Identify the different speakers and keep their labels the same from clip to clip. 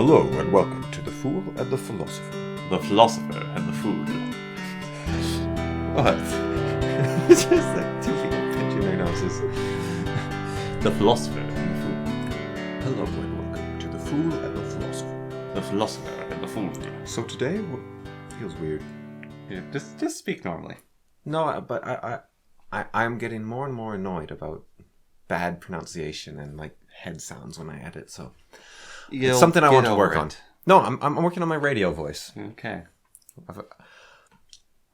Speaker 1: Hello and welcome to The Fool and the Philosopher.
Speaker 2: The Philosopher and the Fool.
Speaker 1: What? It's just like two people pinching their noses.
Speaker 2: The Philosopher and the Fool.
Speaker 1: Hello and welcome to The Fool and the Philosopher.
Speaker 2: The Philosopher and the Fool.
Speaker 1: So today, feels weird.
Speaker 2: Yeah, just speak normally.
Speaker 1: No, but I'm getting more and more annoyed about bad pronunciation and like head sounds when I edit, so... It's something I want to work on. No, I'm working on my radio voice.
Speaker 2: Okay.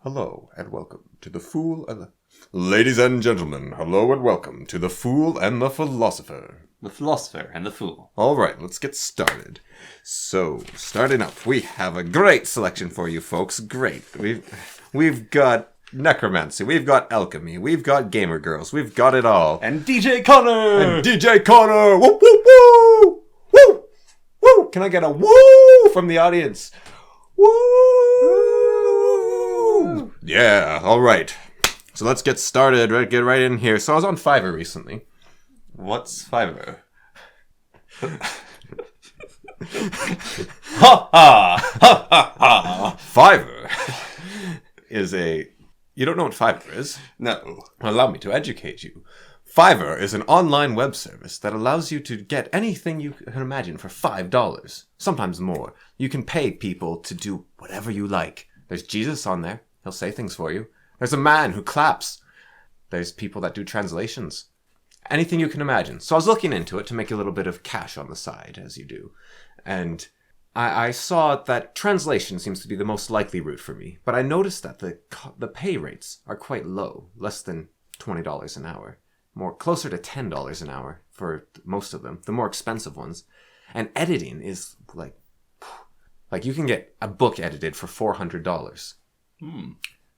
Speaker 1: Hello and welcome to The Fool and the... Ladies and gentlemen, hello and welcome to The Fool and the Philosopher.
Speaker 2: The Philosopher and the Fool.
Speaker 1: Alright, let's get started. So, starting up, we have a great selection for you folks. Great. We've got necromancy, we've got alchemy, we've got gamer girls, we've got it all.
Speaker 2: And DJ Connor!
Speaker 1: Woo, woo, woo! Woo! Woo! Can I get a woo from the audience? Woo! Yeah, alright. So let's get started, get right in here. So I was on Fiverr recently.
Speaker 2: What's fiverr? Ha ha! Ha ha ha!
Speaker 1: Fiverr is a... You don't know what Fiverr is?
Speaker 2: No.
Speaker 1: Allow me to educate you. Fiverr is an online web service that allows you to get anything you can imagine for $5, sometimes more. You can pay people to do whatever you like. There's Jesus on there. He'll say things for you. There's a man who claps. There's people that do translations. Anything you can imagine. So I was looking into it to make a little bit of cash on the side, as you do. And I saw that translation seems to be the most likely route for me. But I noticed that the pay rates are quite low, less than $20 an hour. More closer to $10 an hour for most of them, the more expensive ones. And editing is like you can get a book edited for $400.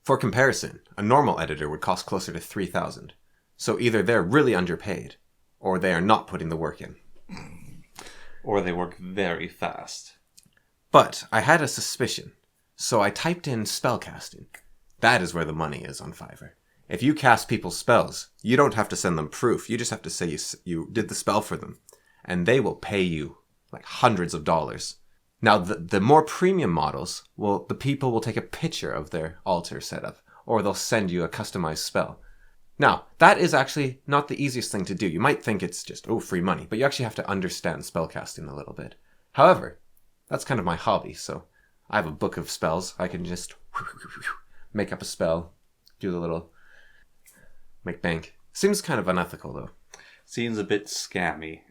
Speaker 1: For comparison, a normal editor would cost closer to $3,000. So either they're really underpaid, or they are not putting the work in.
Speaker 2: Or they work very fast.
Speaker 1: But I had a suspicion, so I typed in spellcasting. That is where the money is on Fiverr. If you cast people's spells, you don't have to send them proof. You just have to say you did the spell for them. And they will pay you like hundreds of dollars. Now, the more premium models, the people will take a picture of their altar setup. Or they'll send you a customized spell. Now, that is actually not the easiest thing to do. You might think it's just, free money. But you actually have to understand spellcasting a little bit. However, that's kind of my hobby. So I have a book of spells. I can just make up a spell, do the little... make bank. Seems kind of unethical, though.
Speaker 2: Seems a bit scammy.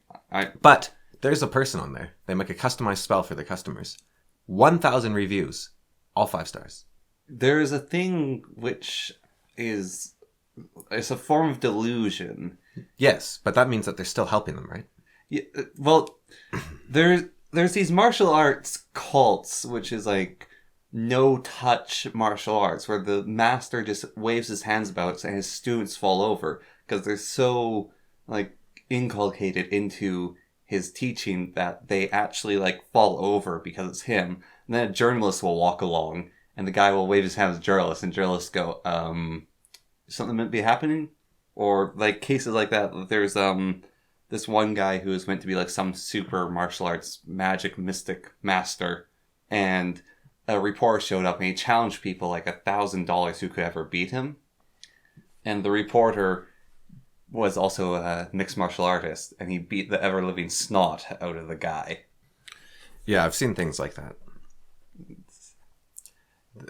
Speaker 1: But there's a person on there. They make a customized spell for their customers. 1,000 reviews. All 5 stars.
Speaker 2: There is a thing which is... It's a form of delusion.
Speaker 1: Yes, but that means that they're still helping them, right?
Speaker 2: Yeah, well, there's these martial arts cults, which is like no-touch martial arts, where the master just waves his hands about and his students fall over, because they're so, like, inculcated into his teaching that they actually, like, fall over because it's him. And then a journalist will walk along, and the guy will wave his hands at journalists, and journalists go, something might be happening? Or, like, cases like that. There's, this one guy who is meant to be, like, some super martial arts magic mystic master, and a reporter showed up and he challenged people like $1,000 who could ever beat him. And the reporter was also a mixed martial artist, and he beat the ever-living snot out of the guy.
Speaker 1: Yeah, I've seen things like that.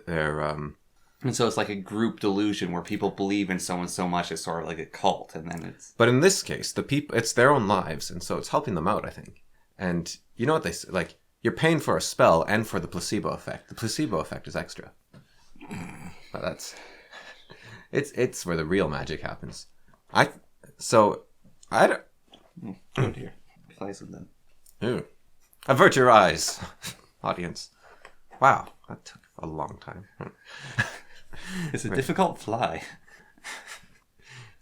Speaker 1: They're,
Speaker 2: And so it's like a group delusion where people believe in someone so much it's sort of like a cult, and then it's...
Speaker 1: But in this case, it's their own lives, and so it's helping them out, I think. And you know what they say, like, you're paying for a spell and for the placebo effect. The placebo effect is extra. But that's... It's where the real magic happens. I don't...
Speaker 2: Oh dear. Flies with them.
Speaker 1: Ooh. Avert your eyes, audience. Wow, that took a long time.
Speaker 2: It's a difficult fly.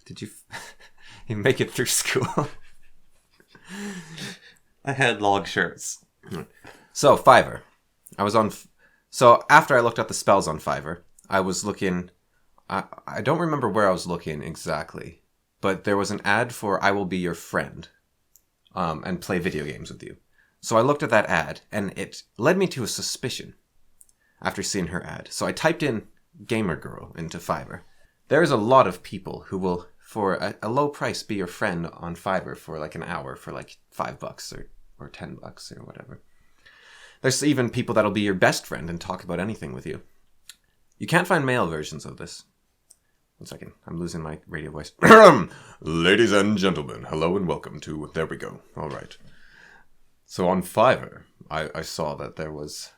Speaker 1: Did you make it through school?
Speaker 2: I had log shirts.
Speaker 1: So, Fiverr. So, after I looked up the spells on Fiverr, I was looking... I don't remember where I was looking exactly, but there was an ad for I Will Be Your Friend, and play video games with you. So I looked at that ad, and it led me to a suspicion after seeing her ad. So I typed in gamer girl into Fiverr. There's a lot of people who will, for a low price, be your friend on Fiverr for like an hour for like $5 or $10 or whatever. There's even people that'll be your best friend and talk about anything with you. You can't find male versions of this. 1 second, I'm losing my radio voice. Ladies and gentlemen, hello and welcome to... There we go. All right. So on Fiverr, I saw that there was...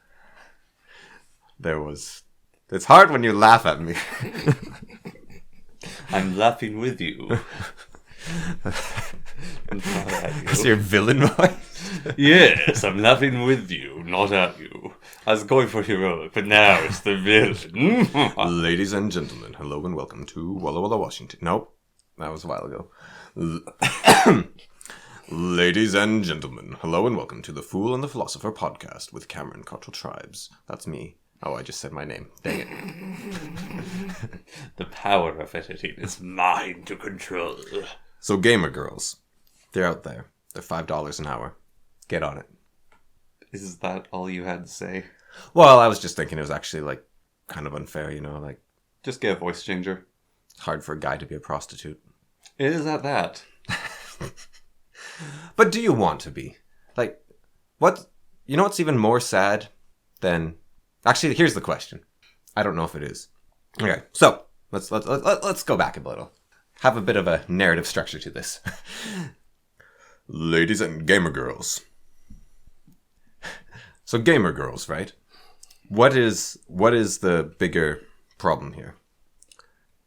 Speaker 1: It's hard when you laugh at me.
Speaker 2: I'm laughing with you.
Speaker 1: That's your villain voice?
Speaker 2: Yes, I'm laughing with you, not at you. I was going for heroic, but now it's the villain.
Speaker 1: Ladies and gentlemen, hello and welcome to Walla Walla, Washington. Nope, that was a while ago. Ladies and gentlemen, hello and welcome to the Fool and the Philosopher podcast with Cameron Cottrell Tribes. That's me. Oh, I just said my name. Dang it.
Speaker 2: The power of editing is mine to control.
Speaker 1: So gamer girls, they're out there. They're $5 an hour. Get on it.
Speaker 2: Is that all you had to say?
Speaker 1: Well, I was just thinking it was actually like kind of unfair, you know, like
Speaker 2: Just get a voice changer.
Speaker 1: it's hard for a guy to be a prostitute.
Speaker 2: It is at that.
Speaker 1: But do you want to be? Like, what? You know what's even more sad than... Actually, here's the question. I don't know if it is. Okay, so let's go back a little. Have a bit of a narrative structure to this. Ladies and gamer girls. So gamer girls, right? What is the bigger problem here?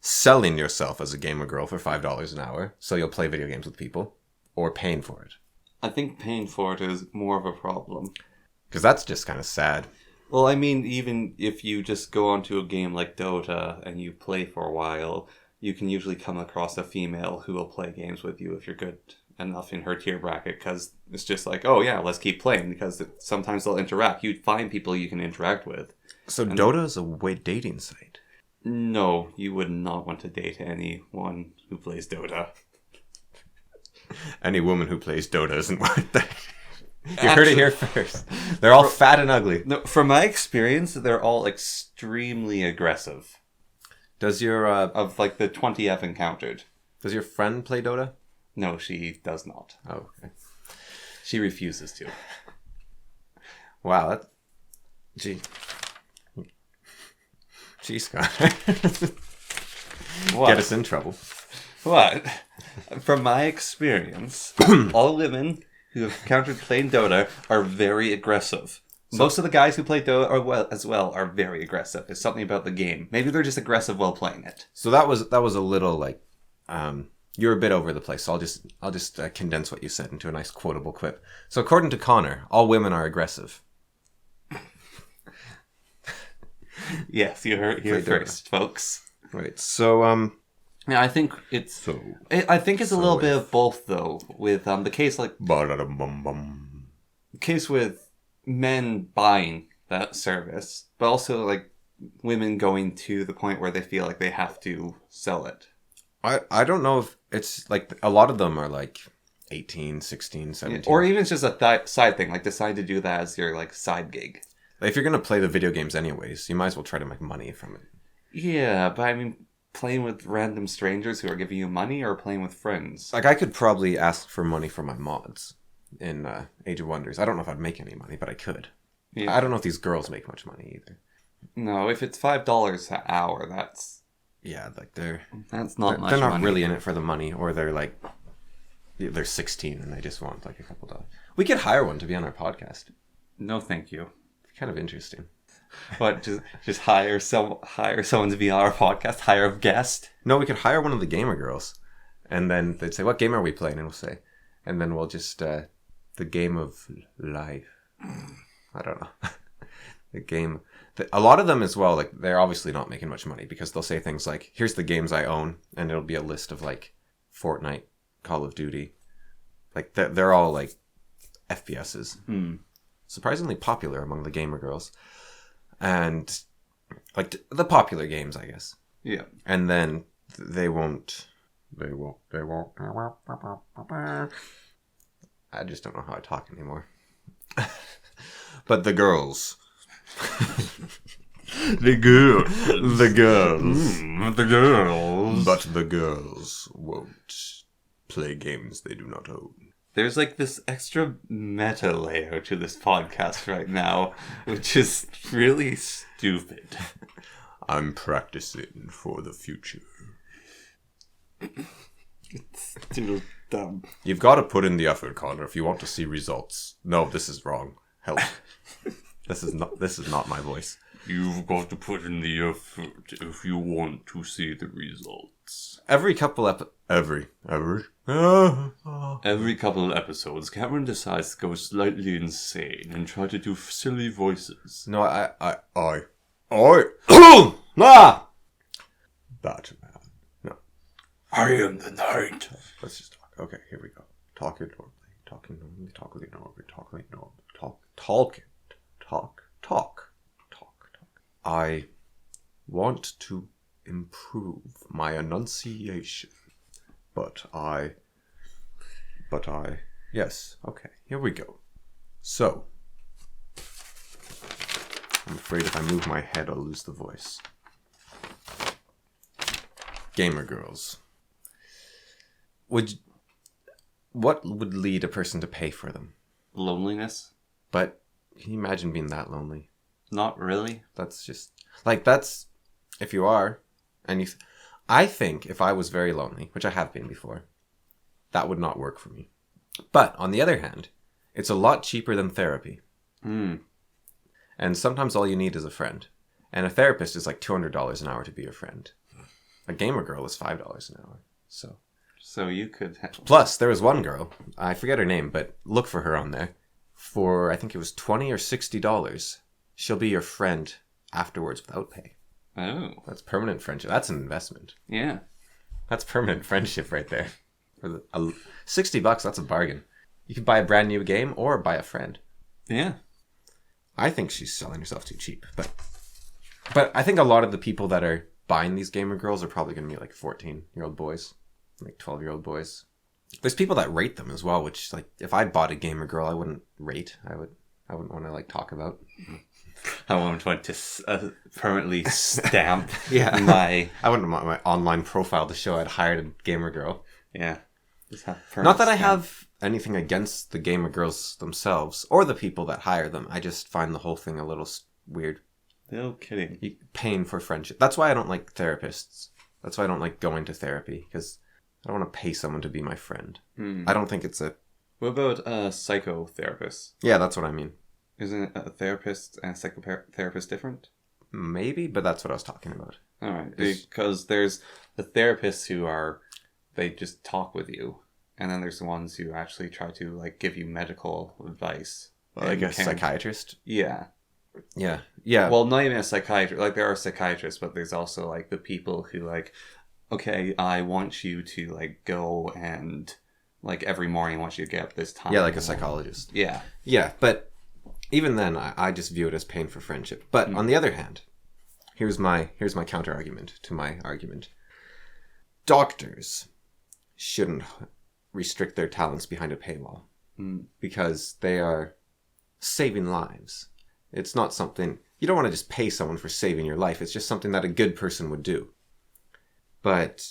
Speaker 1: Selling yourself as a gamer girl for $5 an hour so you'll play video games with people, or paying for it?
Speaker 2: I think paying for it is more of a problem.
Speaker 1: Because that's just kind of sad.
Speaker 2: Well, I mean, even if you just go onto a game like Dota and you play for a while, you can usually come across a female who will play games with you if you're good enough in her tier bracket, because it's just like, oh yeah, let's keep playing, because sometimes they'll interact. You find people you can interact with.
Speaker 1: So Dota is a dating site?
Speaker 2: No, you would not want to date anyone who plays Dota.
Speaker 1: Any woman who plays Dota isn't worth that. You heard it here first. They're all fat and ugly.
Speaker 2: No, from my experience, they're all extremely aggressive.
Speaker 1: Does your
Speaker 2: Of like the 20 I've encountered.
Speaker 1: does your friend play Dota?
Speaker 2: No, she does not.
Speaker 1: Oh, okay.
Speaker 2: She refuses to.
Speaker 1: Wow, that... Gee, Scott.
Speaker 2: What?
Speaker 1: Get us in trouble.
Speaker 2: What? From my experience, all women who have encountered playing Dota are very aggressive. Most of the guys who play Dota as well are very aggressive. It's something about the game. Maybe they're just aggressive while playing it.
Speaker 1: So that was a little like... you're a bit over the place, so I'll just condense what you said into a nice quotable quip. So according to Connor, all women are aggressive.
Speaker 2: Yes, you heard here first, folks.
Speaker 1: Right. So
Speaker 2: Yeah, I think it's a little bit of both though. With the case like case with men buying that service, but also like women going to the point where they feel like they have to sell it.
Speaker 1: I don't know if it's like a lot of them are like 18, 16, 17.
Speaker 2: Or even it's just a side thing, like decide to do that as your like side gig.
Speaker 1: If you're going to play the video games anyways, you might as well try to make money from it.
Speaker 2: Yeah, but I mean, playing with random strangers who are giving you money or playing with friends?
Speaker 1: Like I could probably ask for money for my mods in Age of Wonders. I don't know if I'd make any money, but I could. Yeah. I don't know if these girls make much money either.
Speaker 2: No, if it's $5 an hour, that's...
Speaker 1: Yeah, like
Speaker 2: that's not much
Speaker 1: They're not
Speaker 2: money.
Speaker 1: really in it for the money, or they're like... They're 16 and they just want like a couple dollars. We could hire one to be on our podcast.
Speaker 2: No, thank you.
Speaker 1: Kind of interesting.
Speaker 2: What, just hire someone to be on our podcast? Hire a guest?
Speaker 1: No, we could hire one of the gamer girls. And then they'd say, what game are we playing? And we'll say... And then we'll just... the game of life. I don't know. The game... A lot of them as well, like, they're obviously not making much money because they'll say things like, here's the games I own. And it'll be a list of, like, Fortnite, Call of Duty. Like, they're all, like, FPSs. Surprisingly popular among the gamer girls. And, like, the popular games, I guess.
Speaker 2: Yeah.
Speaker 1: And then they won't. I just don't know how I talk anymore. But the girls.
Speaker 2: The girls.
Speaker 1: The girls.
Speaker 2: The girls.
Speaker 1: But the girls won't play games they do not own.
Speaker 2: There's like this extra meta layer to this podcast right now, which is really stupid.
Speaker 1: I'm practicing for the future.
Speaker 2: It's too dumb.
Speaker 1: You've got to put in the effort, Connor, if you want to see results. No, this is wrong. Help. This is not my voice.
Speaker 2: You've got to put in the effort if you want to see the results.
Speaker 1: Every couple every
Speaker 2: couple of episodes, Cameron decides to go slightly insane and try to do silly voices.
Speaker 1: No, I ah! Batman. No.
Speaker 2: I am the night.
Speaker 1: Let's just talk. Okay, here we go. Talking normally. Talk. I want to improve my enunciation, but yes, okay, here we go. So, I'm afraid if I move my head, I'll lose the voice. Gamer girls. What would lead a person to pay for them?
Speaker 2: Loneliness?
Speaker 1: But can you imagine being that lonely?
Speaker 2: Not really.
Speaker 1: That's just that's if you are, and I think if I was very lonely, which I have been before, that would not work for me. But on the other hand, it's a lot cheaper than therapy. And sometimes all you need is a friend. And a therapist is like $200 an hour to be your friend. A gamer girl is $5 an hour. So
Speaker 2: you could...
Speaker 1: Plus, there was one girl, I forget her name, but look for her on there. For, I think it was $20 or $60. She'll be your friend afterwards without pay.
Speaker 2: Oh.
Speaker 1: That's permanent friendship. That's an investment.
Speaker 2: Yeah.
Speaker 1: That's permanent friendship right there. For $60, that's a bargain. You can buy a brand new game or buy a friend.
Speaker 2: Yeah.
Speaker 1: I think she's selling herself too cheap. But I think a lot of the people that are buying these gamer girls are probably going to be like 14-year-old boys. Like 12-year-old boys. There's people that rate them as well, which, like, if I bought a gamer girl, I wouldn't rate. I wouldn't want to, like, talk about.
Speaker 2: I wouldn't want to permanently stamp
Speaker 1: I wouldn't want my online profile to show I'd hired a gamer girl.
Speaker 2: Yeah.
Speaker 1: Not that I have anything against the gamer girls themselves or the people that hire them. I just find the whole thing a little weird.
Speaker 2: No kidding.
Speaker 1: Paying for friendship. That's why I don't like therapists. That's why I don't like going to therapy, because I don't want to pay someone to be my friend. I don't think it's a...
Speaker 2: What about a psychotherapist?
Speaker 1: Yeah, that's what I mean.
Speaker 2: Isn't a therapist and a psychotherapist different?
Speaker 1: Maybe, but that's what I was talking about.
Speaker 2: All right, because there's the therapists who are... They just talk with you. And then there's the ones who actually try to, like, give you medical advice.
Speaker 1: Well, like a psychiatrist?
Speaker 2: Yeah.
Speaker 1: Yeah. Yeah.
Speaker 2: Well, not even a psychiatrist. Like, there are psychiatrists, but there's also, like, the people who, like... Okay, I want you to, like, go and, like, every morning I want you to get up this time.
Speaker 1: Yeah, like a psychologist.
Speaker 2: Yeah.
Speaker 1: Yeah, but even then, I just view it as paying for friendship. But on the other hand, here's my counter-argument to my argument. Doctors shouldn't restrict their talents behind a paywall. Because they are saving lives. It's not something... You don't want to just pay someone for saving your life. It's just something that a good person would do. But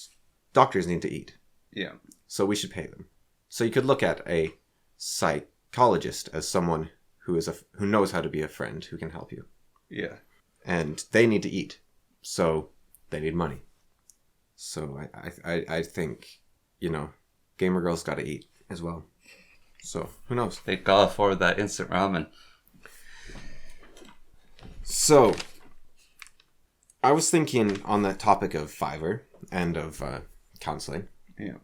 Speaker 1: doctors need to eat. Yeah. So we should pay them. So you could look at a psychologist as someone who knows how to be a friend, who can help you. Yeah. And they need to eat. So they need money. So I think, gamer girls got to eat as well. So who knows?
Speaker 2: They gotta afford that instant ramen.
Speaker 1: So I was thinking on the topic of Fiverr and of counseling. Yeah.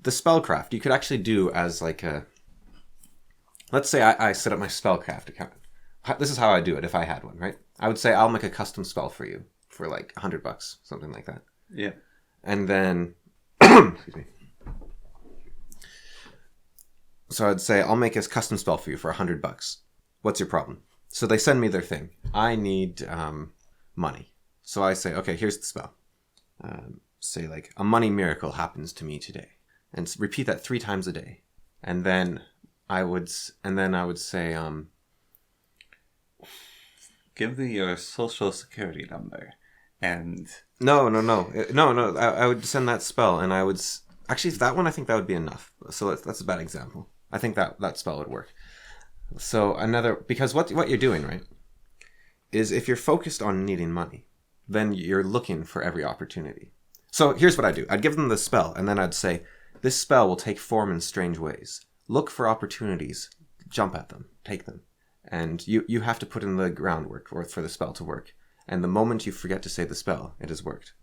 Speaker 1: The spellcraft you could actually do as like a... Let's say I set up my spellcraft account. This is how I do it if I had one, right? I would say I'll make a custom spell for you for like $100, something like that. Yeah. And then... excuse me. So I'd say I'll make a custom spell for you for $100. What's your problem? So they send me their thing. I need money. So I say, okay, here's the spell. Say like, a money miracle happens to me today, and repeat that 3 times a day. And then I would say,
Speaker 2: Give me your social security number. And
Speaker 1: No. I would send that spell, and I would actually that one. I think that would be enough. So that's a bad example. I think that spell would work. So because what you're doing, right, is if you're focused on needing money, then you're looking for every opportunity. So here's what I do. I'd give them the spell, and then I'd say, this spell will take form in strange ways. Look for opportunities, jump at them, take them. And you have to put in the groundwork for the spell to work. And the moment you forget to say the spell, it has worked.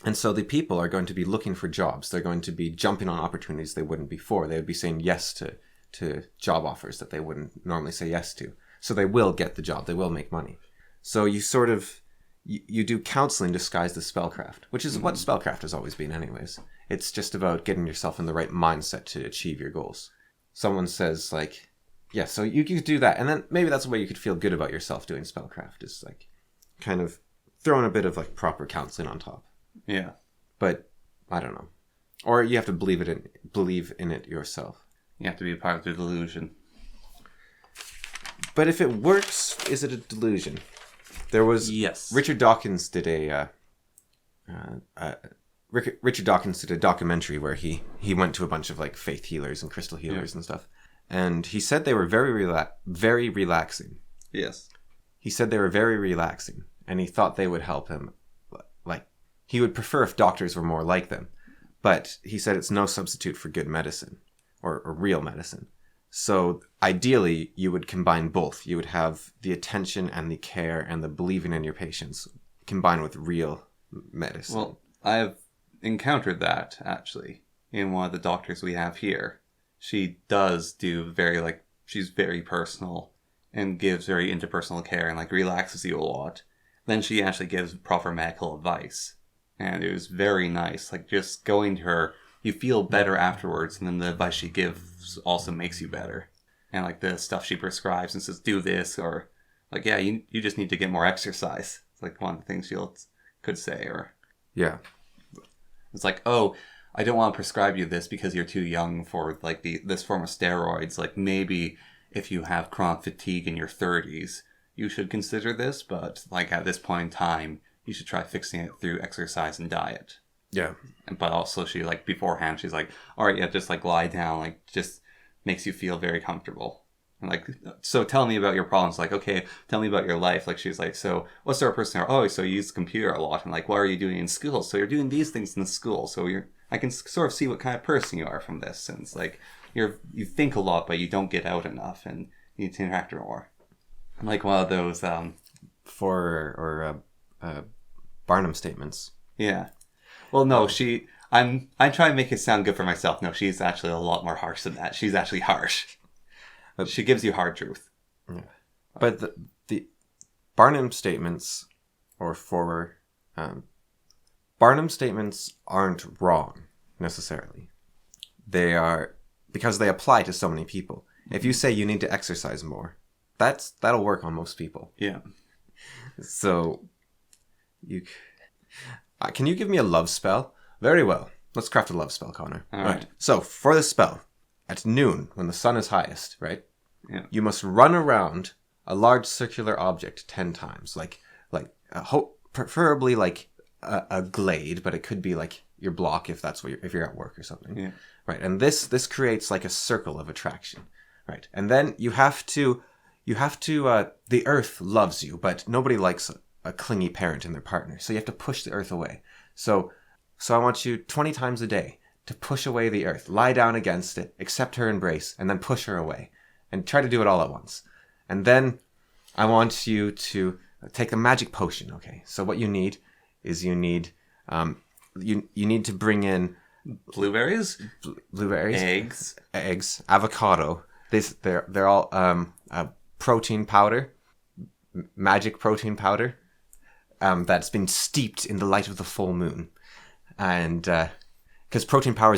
Speaker 1: And so the people are going to be looking for jobs. They're going to be jumping on opportunities they wouldn't before. They would be saying yes to job offers that they wouldn't normally say yes to. So they will get the job. They will make money. So you sort of, you do counseling disguised as spellcraft, which is what spellcraft has always been anyways. It's just about getting yourself in the right mindset to achieve your goals. Someone says like, yeah, so you could do that. And then maybe that's a way you could feel good about yourself doing spellcraft, is like kind of throwing a bit of like proper counseling on top.
Speaker 2: Yeah.
Speaker 1: But I don't know. Or you have to believe in it yourself.
Speaker 2: You have to be a part of the delusion.
Speaker 1: But if it works, is it a delusion? There was Richard Dawkins did a documentary where he went to a bunch of like faith healers and crystal healers and stuff, and he said they were very relaxing.
Speaker 2: Yes.
Speaker 1: He said they were very relaxing, and he thought they would help him. Like, he would prefer if doctors were more like them, but he said it's no substitute for good medicine or real medicine. So ideally, you would combine both. You would have the attention and the care and the believing in your patients combined with real medicine.
Speaker 2: Well, I have encountered that, actually, in one of the doctors we have here. She does do she's very personal and gives very interpersonal care and, like, relaxes you a lot. Then she actually gives proper medical advice. And it was very nice. Like, just going to her, you feel better afterwards, and then the advice she gives also makes you better. And like the stuff she prescribes and says, do this, or like, yeah, you just need to get more exercise. It's like one of the things could say. Or
Speaker 1: yeah,
Speaker 2: it's like, oh, I don't want to prescribe you this because you're too young for like this form of steroids. Like, maybe if you have chronic fatigue in your 30s, you should consider this, but like at this point in time, you should try fixing it through exercise and diet.
Speaker 1: Yeah.
Speaker 2: But also she, like, beforehand, she's like, all right, yeah, just, like, lie down. Like, just makes you feel very comfortable. And, like, so tell me about your problems. Like, okay, tell me about your life. Like, she's like, so what sort of person are you? Oh, so you use the computer a lot. And, like, what are you doing in school? So you're doing these things in the school. So I can sort of see what kind of person you are from this. And it's like, you think a lot, but you don't get out enough. And you need to interact more. Like one of those...
Speaker 1: Barnum statements.
Speaker 2: Yeah. Well, no, I'm trying to make it sound good for myself. No, she's actually a lot more harsh than that. She's actually harsh. She gives you hard truth.
Speaker 1: Yeah. But the Barnum statements Barnum statements aren't wrong necessarily. They are, because they apply to so many people. If you say you need to exercise more, that'll work on most people.
Speaker 2: Yeah.
Speaker 1: So can you give me a love spell? Very well. Let's craft a love spell, Connor.
Speaker 2: All right.
Speaker 1: So, for the spell, at noon, when the sun is highest, right?
Speaker 2: Yeah.
Speaker 1: You must run around a large circular object 10 times. Preferably like a glade, but it could be like your block if you're at work or something.
Speaker 2: Yeah.
Speaker 1: Right. And this creates like a circle of attraction. Right. And then you have to the earth loves you, but nobody likes a clingy parent in their partner. So you have to push the earth away. So I want you 20 times a day to push away the earth. Lie down against it, accept her embrace, and then push her away. And try to do it all at once. And then I want you to take the magic potion, okay? So what you need is you need to bring in
Speaker 2: blueberries,
Speaker 1: eggs, avocado. They're all protein powder, magic protein powder. That's been steeped in the light of the full moon. And because protein powder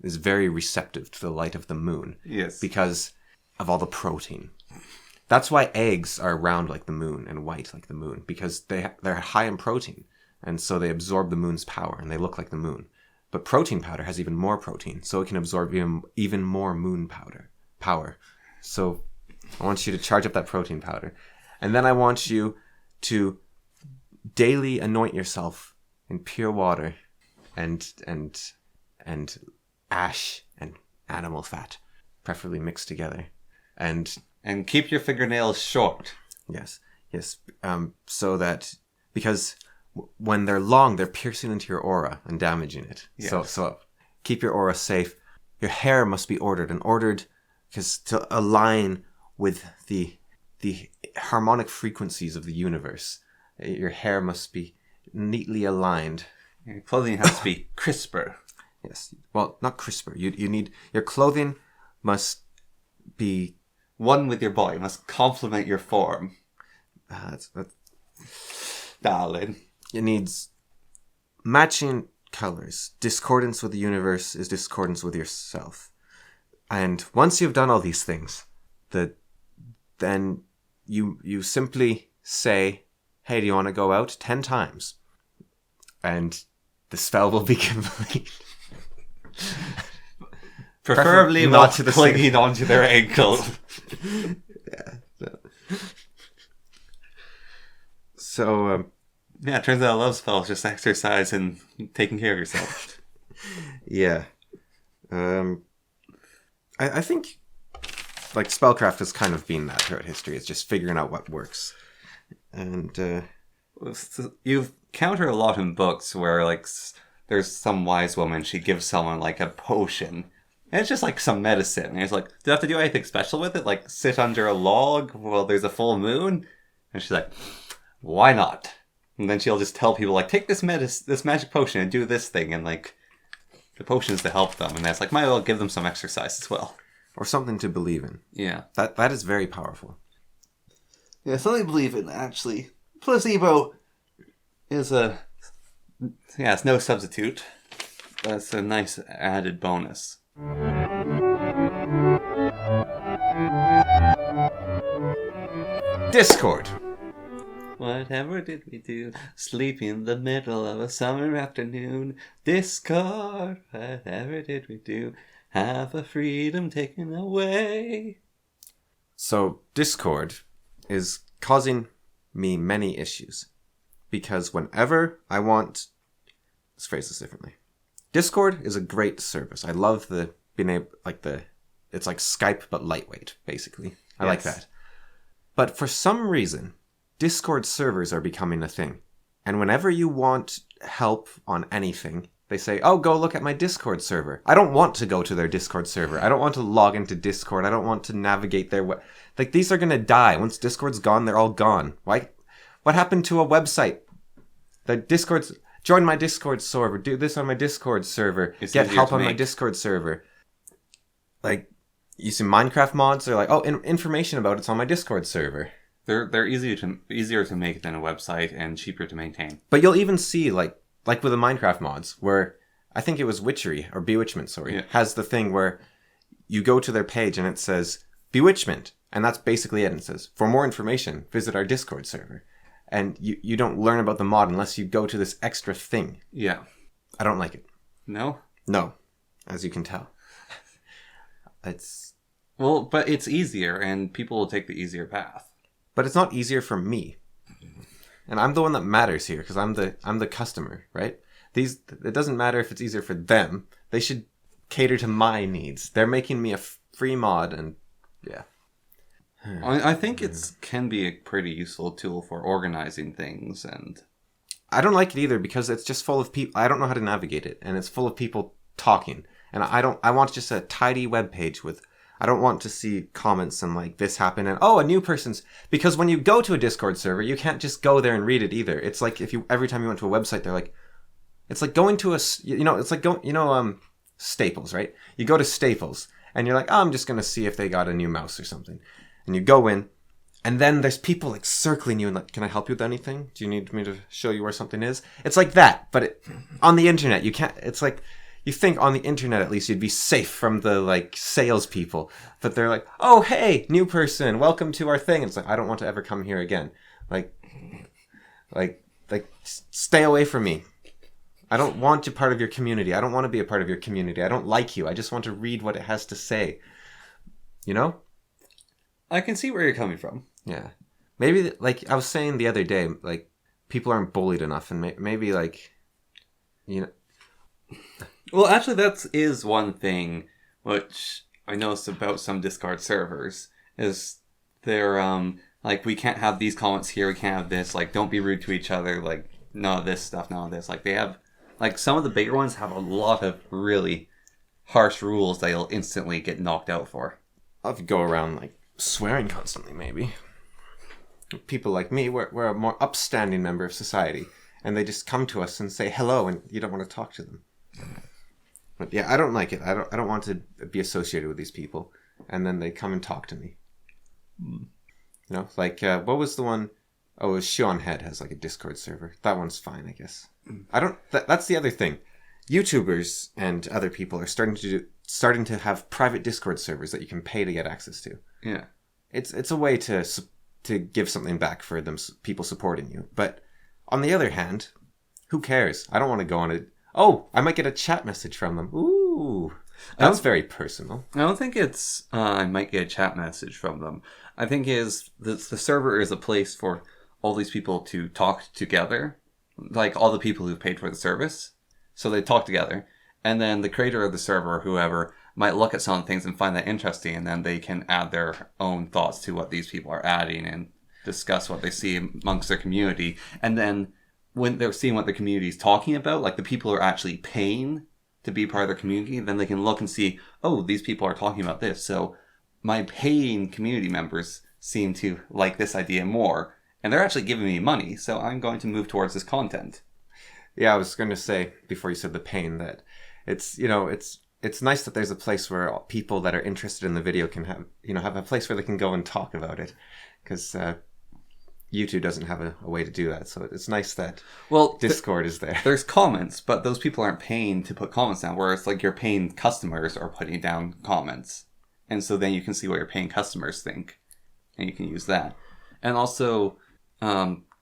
Speaker 1: is very receptive to the light of the moon.
Speaker 2: Yes.
Speaker 1: Because of all the protein. That's why eggs are round like the moon and white like the moon, because they're high in protein. And so they absorb the moon's power and they look like the moon. But protein powder has even more protein, so it can absorb even more moon power. So I want you to charge up that protein powder. And then I want you to daily anoint yourself in pure water and ash and animal fat, preferably mixed together. And
Speaker 2: keep your fingernails short.
Speaker 1: yes. So that, because when they're long, they're piercing into your aura and damaging it. Yes. So keep your aura safe. Your hair must be ordered because to align with the harmonic frequencies of the universe. Your hair must be neatly aligned.
Speaker 2: Your clothing has to be crisper.
Speaker 1: Yes. Well, not crisper. You need, your clothing must be
Speaker 2: one with your body. Must complement your form.
Speaker 1: That's
Speaker 2: darling.
Speaker 1: It needs matching colors. Discordance with the universe is discordance with yourself. And once you've done all these things, then you simply say, hey, do you want to go out 10 times? And the spell will be complete.
Speaker 2: Preferably not clinging onto their ankle.
Speaker 1: Yeah. So
Speaker 2: it turns out a love spell is just exercise and taking care of yourself.
Speaker 1: Yeah. I think like spellcraft has kind of been that throughout history. It's just figuring out what works. And
Speaker 2: you counter a lot in books where like there's some wise woman, she gives someone like a potion. And it's just like some medicine. And it's like, do you have to do anything special with it? Like sit under a log while there's a full moon? And she's like, why not? And then she'll just tell people like, take this magic potion and do this thing. And like, the potion is to help them. And that's like, might as well give them some exercise as well.
Speaker 1: Or something to believe in.
Speaker 2: Yeah.
Speaker 1: That is very powerful.
Speaker 2: Yeah, something to believe in, actually. Placebo is it's no substitute. That's a nice added bonus.
Speaker 1: Discord.
Speaker 2: Whatever did we do? Sleep in the middle of a summer afternoon. Discord. Whatever did we do? Have a freedom taken away.
Speaker 1: So Discord is causing me many issues. Because whenever I want... Let's phrase this differently. Discord is a great service. I love the being able... It's like Skype but lightweight, basically. I like that. But for some reason, Discord servers are becoming a thing. And whenever you want help on anything, they say, oh, go look at my Discord server. I don't want to go to their Discord server. I don't want to log into Discord. I don't want to navigate their... Like, these are going to die. Once Discord's gone, they're all gone. Why? What happened to a website? The Discord's... Join my Discord server. Do this on my Discord server. Get help on my Discord server. Like, you see Minecraft mods, they're like, oh, information about it's on my Discord server.
Speaker 2: They're easier to make than a website and cheaper to maintain.
Speaker 1: But you'll even see, like with the Minecraft mods, where I think it was Bewitchment, has the thing where you go to their page and it says, Bewitchment. And that's basically it. And it says, for more information, visit our Discord server. And you don't learn about the mod unless you go to this extra thing.
Speaker 2: Yeah.
Speaker 1: I don't like it.
Speaker 2: No?
Speaker 1: No. As you can tell.
Speaker 2: Well, but it's easier and people will take the easier path.
Speaker 1: But it's not easier for me. And I'm the one that matters here because I'm the customer, right? It doesn't matter if it's easier for them. They should cater to my needs. They're making me a free mod and yeah.
Speaker 2: I think it can be a pretty useful tool for organizing things, and
Speaker 1: I don't like it either because it's just full of people. I don't know how to navigate it, and it's full of people talking. And I want just a tidy web page with. I don't want to see comments and like this happened and a new person's, because when you go to a Discord server, you can't just go there and read it either. It's like every time you went to a website, they're like, it's like going to it's like Staples, right? You go to Staples and you're like, I'm just gonna see if they got a new mouse or something. And you go in, and then there's people like circling you and like, can I help you with anything? Do you need me to show you where something is? It's like that, but on the internet, you can't. It's like you think on the internet at least you'd be safe from the like salespeople, but they're like, oh hey, new person, welcome to our thing. And it's like I don't want to ever come here again. Like, stay away from me. I don't want you part of your community. I don't want to be a part of your community. I don't like you. I just want to read what it has to say. You know?
Speaker 2: I can see where you're coming from.
Speaker 1: Yeah. Maybe, like, I was saying the other day, like, people aren't bullied enough, and maybe, like, you know...
Speaker 2: Well, actually, that is one thing which I noticed about some Discord servers, is they're, like, we can't have these comments here, we can't have this, like, don't be rude to each other, like, none of this stuff, none of this. Like, they have, like, some of the bigger ones have a lot of really harsh rules that you'll instantly get knocked out for.
Speaker 1: I'll have to go around, like, swearing constantly, maybe. People like me, we're a more upstanding member of society, and they just come to us and say hello, and you don't want to talk to them. But yeah, I don't like it. I don't want to be associated with these people, and then they come and talk to me. You know, like what was the one? Oh, it was Sean Head has like a Discord server. That one's fine, I guess. I don't. That's the other thing. YouTubers and other people are starting to have private Discord servers that you can pay to get access to.
Speaker 2: Yeah,
Speaker 1: it's a way to give something back for them people supporting you. But on the other hand, who cares? I don't want to go on it. Oh, I might get a chat message from them. Ooh, that's very personal.
Speaker 2: I don't think it's I might get a chat message from them. I think the server is a place for all these people to talk together, like all the people who've paid for the service. So they talk together, and then the creator of the server, or whoever, might look at some things and find that interesting, and then they can add their own thoughts to what these people are adding and discuss what they see amongst their community. And then when they're seeing what the community is talking about, like the people are actually paying to be part of their community, then they can look and see, oh, these people are talking about this. So my paying community members seem to like this idea more, and they're actually giving me money, so I'm going to move towards this content.
Speaker 1: Yeah, I was going to say, before you said the pain, that it's nice that there's a place where people that are interested in the video can have a place where they can go and talk about it, because YouTube doesn't have a way to do that. So it's nice that Discord is there.
Speaker 2: There's comments, but those people aren't paying to put comments down, whereas like your paying customers are putting down comments. And so then you can see what your paying customers think, and you can use that. And also,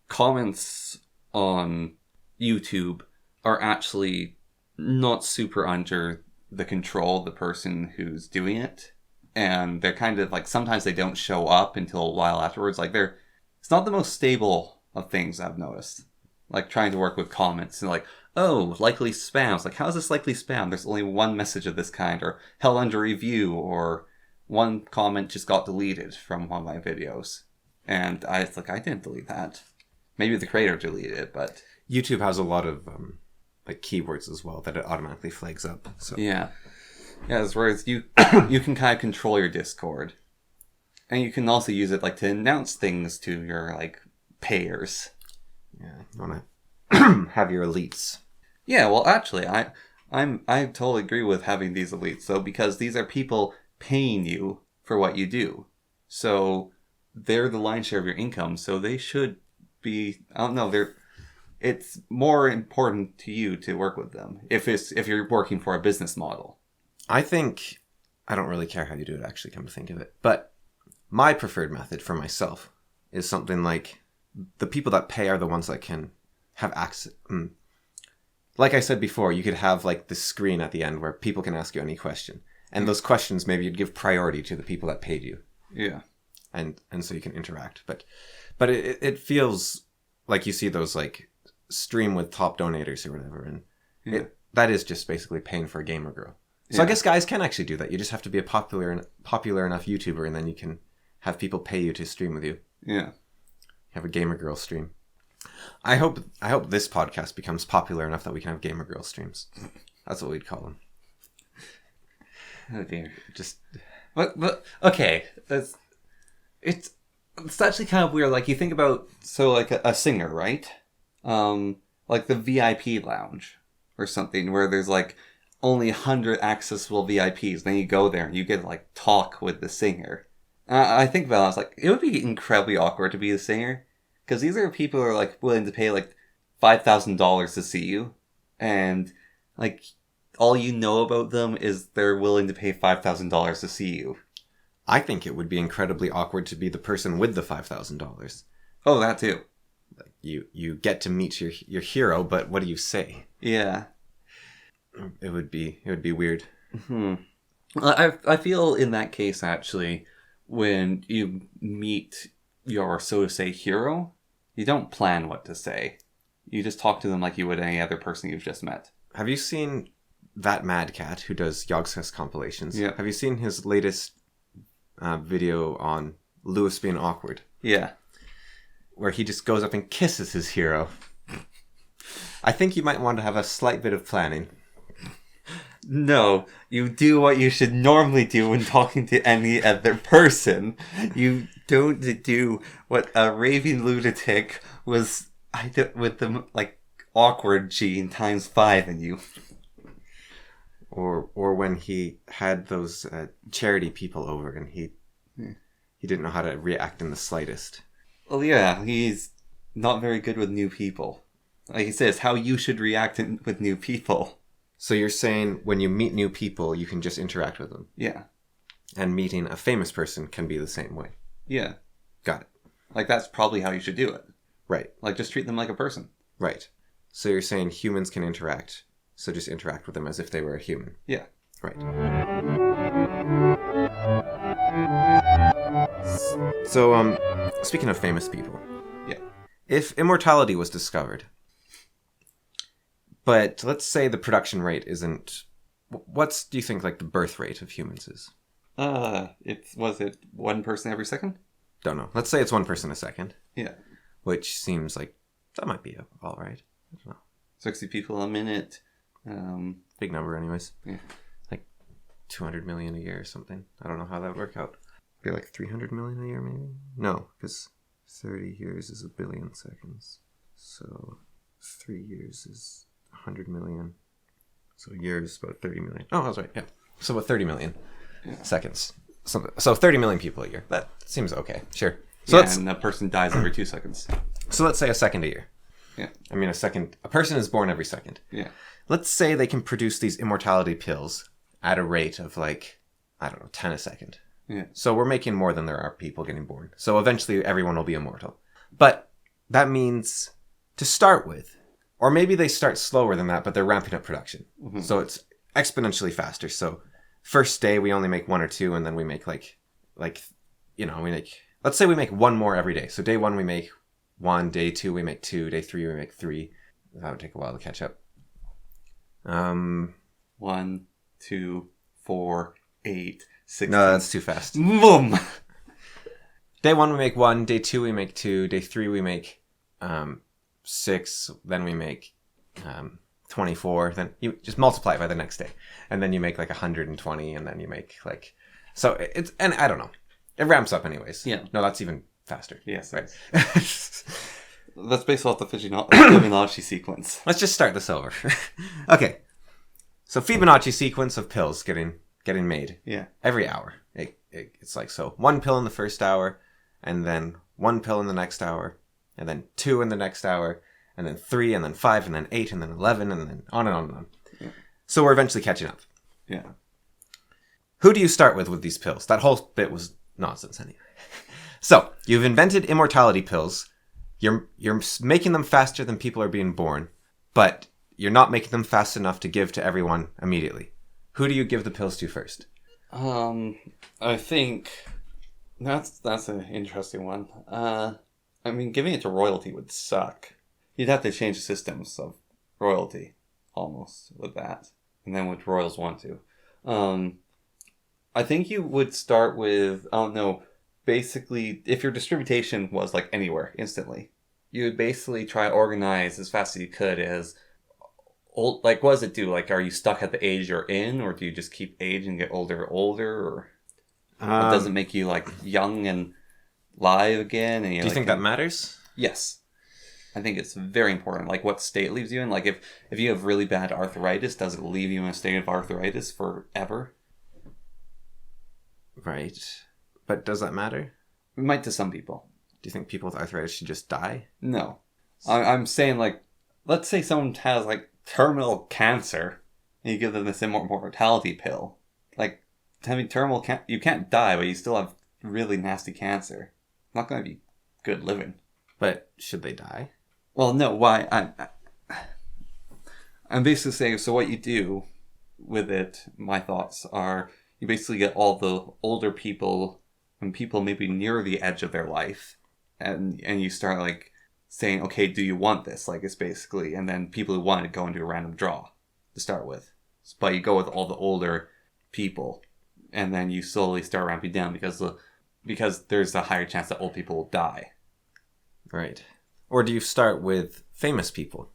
Speaker 2: comments on YouTube are actually not super under the control of the person who's doing it. And they're kind of like, sometimes they don't show up until a while afterwards. Like it's not the most stable of things I've noticed. Like trying to work with comments and like, oh, likely spam. It's like, how is this likely spam? There's only one message of this kind, or held under review, or one comment just got deleted from one of my videos. And I didn't delete that. Maybe the creator deleted it, but
Speaker 1: YouTube has a lot of like keywords as well that it automatically flags up. So
Speaker 2: yeah, whereas you you can kind of control your Discord, and you can also use it like to announce things to your like payers.
Speaker 1: Yeah, you want to have your elites.
Speaker 2: Yeah, well, actually, I totally agree with having these elites though, because these are people paying you for what you do, so they're the lion's share of your income. So they should be. I don't know. It's more important to you to work with them if you're working for a business model.
Speaker 1: I think I don't really care how you do it, actually, come to think of it. But my preferred method for myself is something like the people that pay are the ones that can have access. Like I said before, you could have like the screen at the end where people can ask you any question. And those questions, maybe you'd give priority to the people that paid you.
Speaker 2: Yeah.
Speaker 1: And so you can interact. But it feels like you see those like stream with top donators or whatever, and that is just basically paying for a gamer girl. So I guess guys can actually do that. You just have to be a popular enough YouTuber, and then you can have people pay you to stream with you.
Speaker 2: Yeah,
Speaker 1: have a gamer girl stream. I hope this podcast becomes popular enough that we can have gamer girl streams. That's what we'd call them.
Speaker 2: Oh dear.
Speaker 1: Just
Speaker 2: but okay, it's actually kind of weird. Like you think about like a singer, right? Like the VIP lounge or something where there's like only 100 accessible VIPs. Then you go there and you get to like talk with the singer. I think about it, I was like, it would be incredibly awkward to be the singer, because these are people who are like willing to pay like $5,000 to see you, and like all you know about them is they're willing to pay $5,000 to see you.
Speaker 1: I think it would be incredibly awkward to be the person with the $5,000.
Speaker 2: Oh, that too.
Speaker 1: Like you get to meet your hero, but what do you say?
Speaker 2: Yeah,
Speaker 1: it would be weird.
Speaker 2: I feel in that case actually, when you meet your, so to say, hero, you don't plan what to say. You just talk to them like you would any other person you've just met.
Speaker 1: Have you seen that Mad Cat who does Yogscast compilations?
Speaker 2: Yeah.
Speaker 1: Have you seen his latest video on Lewis being awkward?
Speaker 2: Yeah.
Speaker 1: Where he just goes up and kisses his hero. I think you might want to have a slight bit of planning.
Speaker 2: No, you do what you should normally do when talking to any other person. You don't do what a raving lunatic was with the awkward gene times 5 in you.
Speaker 1: Or when he had those charity people over and he didn't know how to react in the slightest.
Speaker 2: Well, yeah, he's not very good with new people. Like he says, how you should react with new people.
Speaker 1: So you're saying when you meet new people, you can just interact with them?
Speaker 2: Yeah.
Speaker 1: And meeting a famous person can be the same way?
Speaker 2: Yeah.
Speaker 1: Got it.
Speaker 2: Like, that's probably how you should do it.
Speaker 1: Right.
Speaker 2: Like, just treat them like a person.
Speaker 1: Right. So you're saying humans can interact, so just interact with them as if they were a human?
Speaker 2: Yeah.
Speaker 1: Right. So, speaking of famous people.
Speaker 2: Yeah.
Speaker 1: If immortality was discovered, but let's say the production rate isn't... do you think, the birth rate of humans is?
Speaker 2: Was it one person every second?
Speaker 1: Don't know. Let's say it's one person a second.
Speaker 2: Yeah.
Speaker 1: Which seems like that might be all right. I don't know.
Speaker 2: 60 people a minute.
Speaker 1: Big number anyways.
Speaker 2: Yeah.
Speaker 1: 200 million a year or something. I don't know how that would work out. Be 300 million a year maybe? No, because 30 years is a billion seconds. So 3 years is 100 million. So a year is about 30 million. Oh, I was right, yeah. So about 30 million seconds. So 30 million people a year. That seems okay. Sure. So
Speaker 2: and a person dies every 2 seconds.
Speaker 1: So let's say a second a year.
Speaker 2: Yeah.
Speaker 1: I mean, a person is born every second.
Speaker 2: Yeah.
Speaker 1: Let's say they can produce these immortality pills at a rate of 10 a second.
Speaker 2: Yeah.
Speaker 1: So we're making more than there are people getting born. So eventually everyone will be immortal. But that means to start with, or maybe they start slower than that, but they're ramping up production. Mm-hmm. So it's exponentially faster. So first day we only make 1 or 2, and then we make let's say we make 1 more every day. So day 1 we make 1, day 2 we make 2, day 3 we make 3. That would take a while to catch up.
Speaker 2: 1, 2, 4, 8, 16.
Speaker 1: No, that's too fast.
Speaker 2: Boom!
Speaker 1: Day 1 we make 1, day 2 we make 2, day 3 we make 6, then we make 24, then you just multiply it by the next day. And then you make 120, and then you make so it's, and I don't know. It ramps up anyways.
Speaker 2: Yeah.
Speaker 1: No, that's even faster.
Speaker 2: Yes.
Speaker 1: Right.
Speaker 2: That's based off the Fibonacci sequence.
Speaker 1: Let's just start this over. Okay. So Fibonacci sequence of pills getting made.
Speaker 2: Yeah.
Speaker 1: Every hour. It's so 1 pill in the first hour, and then 1 pill in the next hour, and then 2 in the next hour, and then 3, and then 5, and then 8, and then 11, and then on and on and on.
Speaker 2: Yeah.
Speaker 1: So we're eventually catching up.
Speaker 2: Yeah.
Speaker 1: Who do you start with these pills? That whole bit was nonsense anyway. So you've invented immortality pills. You're making them faster than people are being born, but you're not making them fast enough to give to everyone immediately. Who do you give the pills to first?
Speaker 2: I think that's an interesting one. I mean, giving it to royalty would suck. You'd have to change the systems of royalty, almost, with that. And then would royals want to? I think you would start with, basically, if your distribution was anywhere, instantly, you would basically try to organize as fast as you could as old, what does it do? Are you stuck at the age you're in, or do you just keep aging and get older and older, or it doesn't make you young and live again? And
Speaker 1: do you think that matters?
Speaker 2: Yes. I think it's very important. What state it leaves you in. If you have really bad arthritis, does it leave you in a state of arthritis forever?
Speaker 1: Right. But does that matter?
Speaker 2: It might to some people.
Speaker 1: Do you think people with arthritis should just die?
Speaker 2: No. I'm saying, let's say someone has, terminal cancer, and you give them this immortality pill. Having terminal cancer, you can't die, but you still have really nasty cancer. It's not going to be good living.
Speaker 1: But should they die?
Speaker 2: Well, no. Why? I'm basically saying, so what you do with it, my thoughts are, you basically get all the older people when people maybe near the edge of their life, and you start like saying, okay, do you want this? Like, it's basically, and then people who want it go into a random draw to start with. But you go with all the older people, and then you slowly start ramping down because there's a higher chance that old people will die.
Speaker 1: Right. Or do you start with famous people?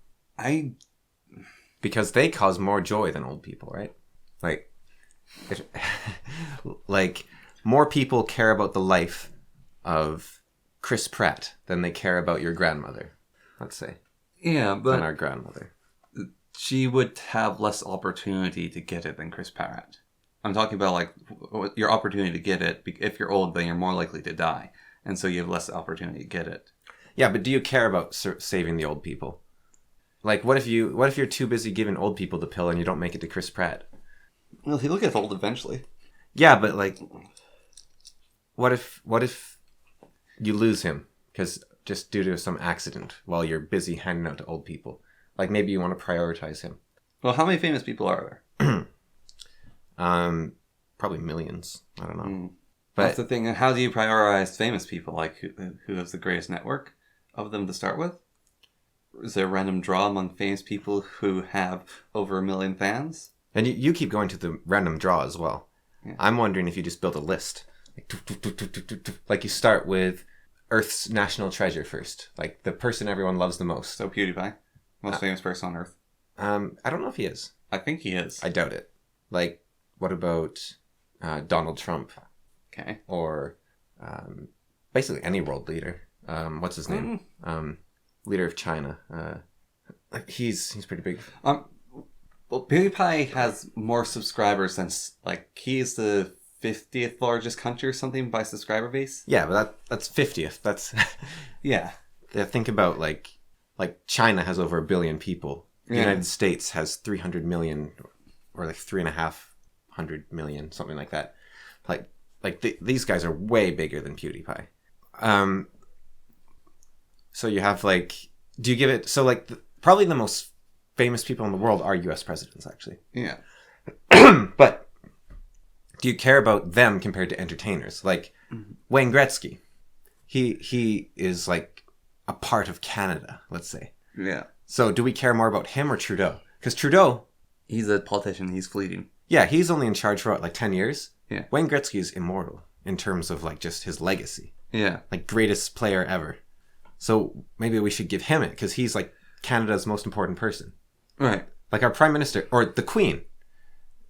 Speaker 1: Because they cause more joy than old people, right? Like, like more people care about the life of Chris Pratt than they care about your grandmother, let's say.
Speaker 2: Yeah, but
Speaker 1: than our grandmother.
Speaker 2: She would have less opportunity to get it than Chris Pratt. I'm talking about like your opportunity to get it. If you're old, then you're more likely to die, and so you have less opportunity to get it.
Speaker 1: Yeah, but do you care about saving the old people? Like, what if you're too busy giving old people the pill and you don't make it to Chris Pratt?
Speaker 2: Well, he'll get old eventually.
Speaker 1: Yeah, but like, what if you lose him because just due to some accident while you're busy handing out to old people? Like, maybe you want to prioritize him.
Speaker 2: Well, how many famous people are there?
Speaker 1: Probably millions. I don't know.
Speaker 2: But that's the thing. How do you prioritize famous people? Like, who has the greatest network of them to start with? Is there a random draw among famous people who have over 1 million fans?
Speaker 1: And you keep going to the random draw as well. Yeah. I'm wondering if you just build a list. Like you start with Earth's national treasure first. Like the person everyone loves the most.
Speaker 2: So PewDiePie. Most famous person on Earth.
Speaker 1: I don't know if he is.
Speaker 2: I think he is.
Speaker 1: I doubt it. Like, what about Donald Trump?
Speaker 2: Okay.
Speaker 1: Or basically any world leader. What's his name? Leader of China. He's pretty big.
Speaker 2: Well, PewDiePie has more subscribers than, like, he's the 50th largest country or something by subscriber base.
Speaker 1: Yeah, but that's 50th. That's
Speaker 2: yeah.
Speaker 1: Think about like China has over 1 billion people. The United States has 300 million, or like 350 million, something like that. These guys are way bigger than PewDiePie. So you have like, do you give it? So like, probably the most famous people in the world are U.S. presidents, actually.
Speaker 2: Yeah.
Speaker 1: But do you care about them compared to entertainers? Like Wayne Gretzky, he is like a part of Canada, let's say.
Speaker 2: Yeah.
Speaker 1: So do we care more about him or Trudeau? Because Trudeau,
Speaker 2: he's a politician. He's fleeting.
Speaker 1: Yeah, he's only in charge for what, like 10 years?
Speaker 2: Yeah.
Speaker 1: Wayne Gretzky is immortal in terms of like just his legacy.
Speaker 2: Yeah.
Speaker 1: Like greatest player ever. So maybe we should give him it because he's like Canada's most important person.
Speaker 2: Right.
Speaker 1: Like our prime minister or the Queen.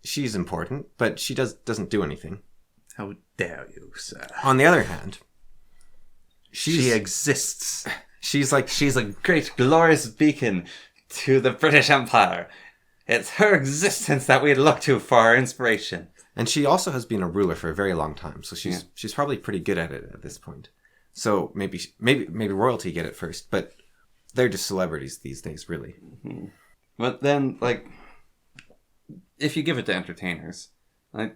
Speaker 1: She's important, but she doesn't do anything.
Speaker 2: How dare you, sir?
Speaker 1: On the other hand,
Speaker 2: she exists.
Speaker 1: She's
Speaker 2: a great glorious beacon to the British Empire. It's her existence that we look to for our inspiration.
Speaker 1: And she also has been a ruler for a very long time, so she's probably pretty good at it at this point. So maybe royalty get it first, but they're just celebrities these days, really.
Speaker 2: Mm-hmm. But then, like, if you give it to entertainers, like,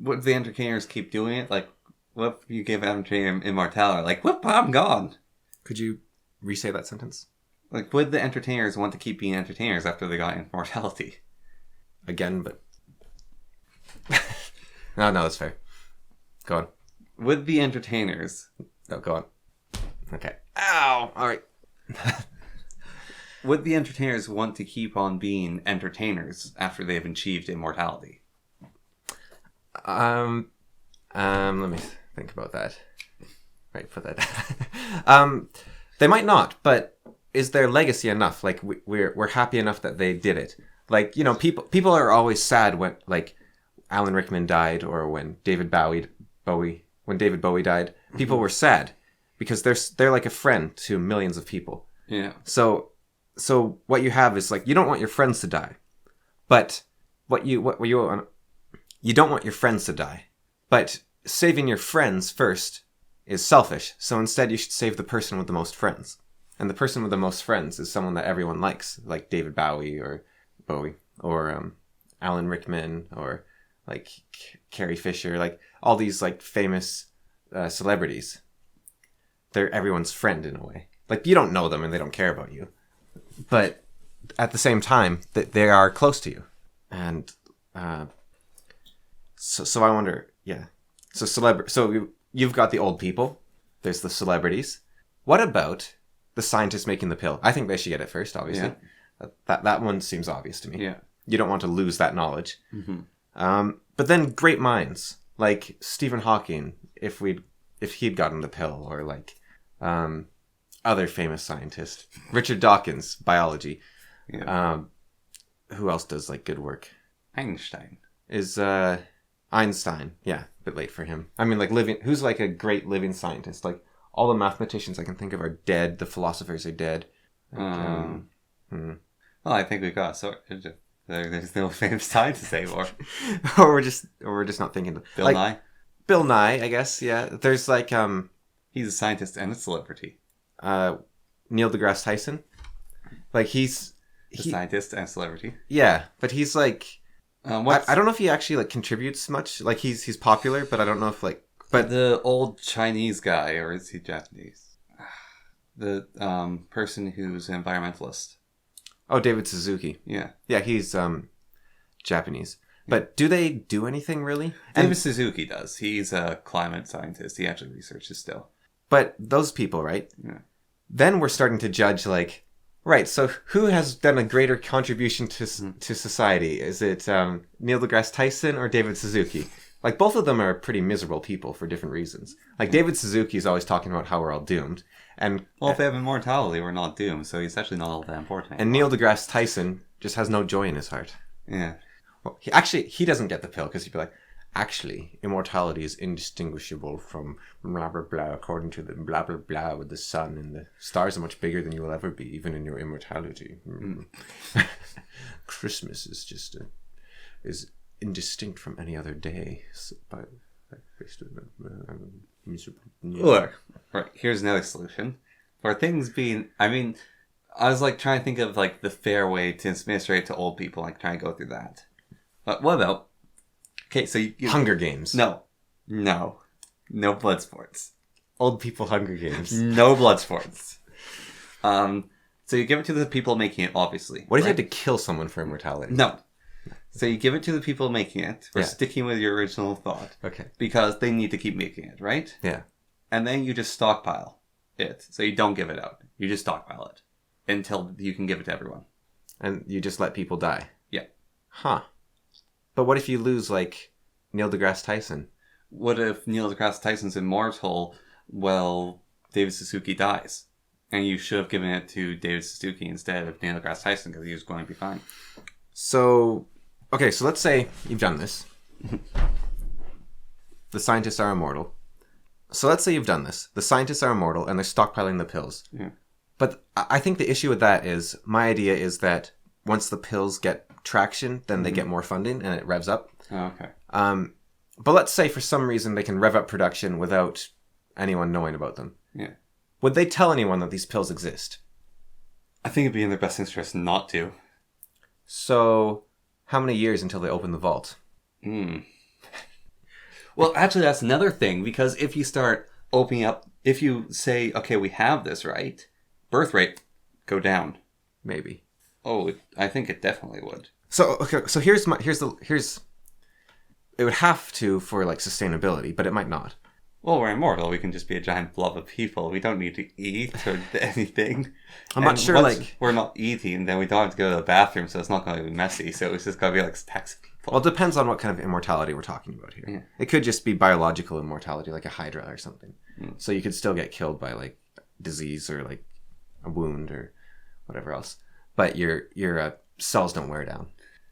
Speaker 2: would the entertainers keep doing it? Like, what if you give entertainer immortality? Like, whoop, I'm gone.
Speaker 1: Could you re-say that sentence?
Speaker 2: Like, would the entertainers want to keep being entertainers after they got immortality?
Speaker 1: Again, but... No, that's fair. Go on.
Speaker 2: Would the entertainers...
Speaker 1: No, go on. Okay. Ow! Alright.
Speaker 2: Would the entertainers want to keep on being entertainers after they've achieved immortality?
Speaker 1: Let me think about that. Right, put that. They might not, but is their legacy enough? Like we're happy enough that they did it. Like, you know, people are always sad when like Alan Rickman died or when David Bowie died. People were sad because they're like a friend to millions of people.
Speaker 2: Yeah.
Speaker 1: So what you have is like you don't want your friends to die, but you don't want your friends to die, but saving your friends first is selfish. So instead you should save the person with the most friends. And the person with the most friends is someone that everyone likes, like David Bowie or Alan Rickman or like Carrie Fisher, like all these like famous celebrities. They're everyone's friend in a way. Like you don't know them and they don't care about you, but at the same time that they are close to you. And so I wonder, yeah. So you've got the old people. There's the celebrities. What about the scientists making the pill? I think they should get it first, obviously.
Speaker 2: Yeah.
Speaker 1: That one seems obvious to me.
Speaker 2: Yeah.
Speaker 1: You don't want to lose that knowledge. But then great minds like Stephen Hawking, if he'd gotten the pill, or like other famous scientists, Richard Dawkins, biology.
Speaker 2: Yeah.
Speaker 1: Who else does like good work?
Speaker 2: Einstein.
Speaker 1: Is Einstein. Yeah, a bit late for him. I mean, like who's like a great living scientist? Like all the mathematicians I can think of are dead. The philosophers are dead.
Speaker 2: Well, I think we got there's no famous scientists anymore.
Speaker 1: or we're just not thinking.
Speaker 2: Bill Nye.
Speaker 1: Bill Nye, I guess. Yeah, there's like
Speaker 2: he's a scientist and a celebrity.
Speaker 1: Neil deGrasse Tyson. Like he's
Speaker 2: a scientist and a celebrity.
Speaker 1: Yeah, but he's like. I don't know if he actually like contributes much. Like he's popular, but I don't know if like. But
Speaker 2: the old Chinese guy, or is he Japanese? The person who's an environmentalist.
Speaker 1: Oh, David Suzuki.
Speaker 2: Yeah.
Speaker 1: Yeah, he's Japanese. But do they do anything really?
Speaker 2: David Suzuki does. He's a climate scientist. He actually researches still.
Speaker 1: But those people, right?
Speaker 2: Yeah.
Speaker 1: Then we're starting to judge like. Right, so who has done a greater contribution to society? Is it Neil deGrasse Tyson or David Suzuki? Like, both of them are pretty miserable people for different reasons. Like, David Suzuki is always talking about how we're all doomed. And
Speaker 2: well, if they have immortality, we're not doomed, so he's actually not all that important anymore.
Speaker 1: And Neil deGrasse Tyson just has no joy in his heart.
Speaker 2: Yeah.
Speaker 1: Well, he doesn't get the pill, because he'd be like, actually, immortality is indistinguishable from blah, blah, blah, according to the blah, blah, blah with the sun, and the stars are much bigger than you will ever be, even in your immortality. Christmas is just is indistinct from any other day.
Speaker 2: Look, right, here's another solution. For things being, I mean, I was like trying to think of like the fair way to administrate to old people, like trying to go through that. But what about, okay, so you
Speaker 1: Hunger Games.
Speaker 2: No blood sports.
Speaker 1: Old people Hunger Games.
Speaker 2: No blood sports. So you give it to the people making it, obviously.
Speaker 1: What if you had to kill someone for immortality?
Speaker 2: No. So you give it to the people making it. We're sticking with your original thought.
Speaker 1: Okay.
Speaker 2: Because they need to keep making it, right?
Speaker 1: Yeah.
Speaker 2: And then you just stockpile it. So you don't give it out. You just stockpile it until you can give it to everyone.
Speaker 1: And you just let people die?
Speaker 2: Yeah.
Speaker 1: Huh. But what if you lose, like, Neil deGrasse Tyson?
Speaker 2: What if Neil deGrasse Tyson's immortal, well, David Suzuki dies? And you should have given it to David Suzuki instead of Neil deGrasse Tyson because he was going to be fine.
Speaker 1: So, okay, so let's say you've done this. The scientists are immortal. So let's say you've done this. The scientists are immortal and they're stockpiling the pills.
Speaker 2: Yeah.
Speaker 1: But I think the issue with that is, my idea is that once the pills get traction, then they get more funding and it revs up.
Speaker 2: Oh, okay.
Speaker 1: But let's say for some reason they can rev up production without anyone knowing about them.
Speaker 2: Yeah.
Speaker 1: Would they tell anyone that these pills exist?
Speaker 2: I think it'd be in their best interest not to.
Speaker 1: So, how many years until they open the vault?
Speaker 2: Well, actually, that's another thing, because if you start opening up, if you say, okay, we have this, right? Birth rate go down.
Speaker 1: Maybe.
Speaker 2: Oh, I think it definitely would.
Speaker 1: So, okay, so here's it would have to for like sustainability, but it might not.
Speaker 2: Well, we're immortal. We can just be a giant blob of people. We don't need to eat or anything.
Speaker 1: I'm not sure, like...
Speaker 2: we're not eating, then we don't have to go to the bathroom, so it's not going to be messy. So it's just going to be like stacks of people.
Speaker 1: Well, it depends on what kind of immortality we're talking about here.
Speaker 2: Yeah.
Speaker 1: It could just be biological immortality, like a hydra or something. So you could still get killed by like disease or like a wound or whatever else. But your cells don't wear down.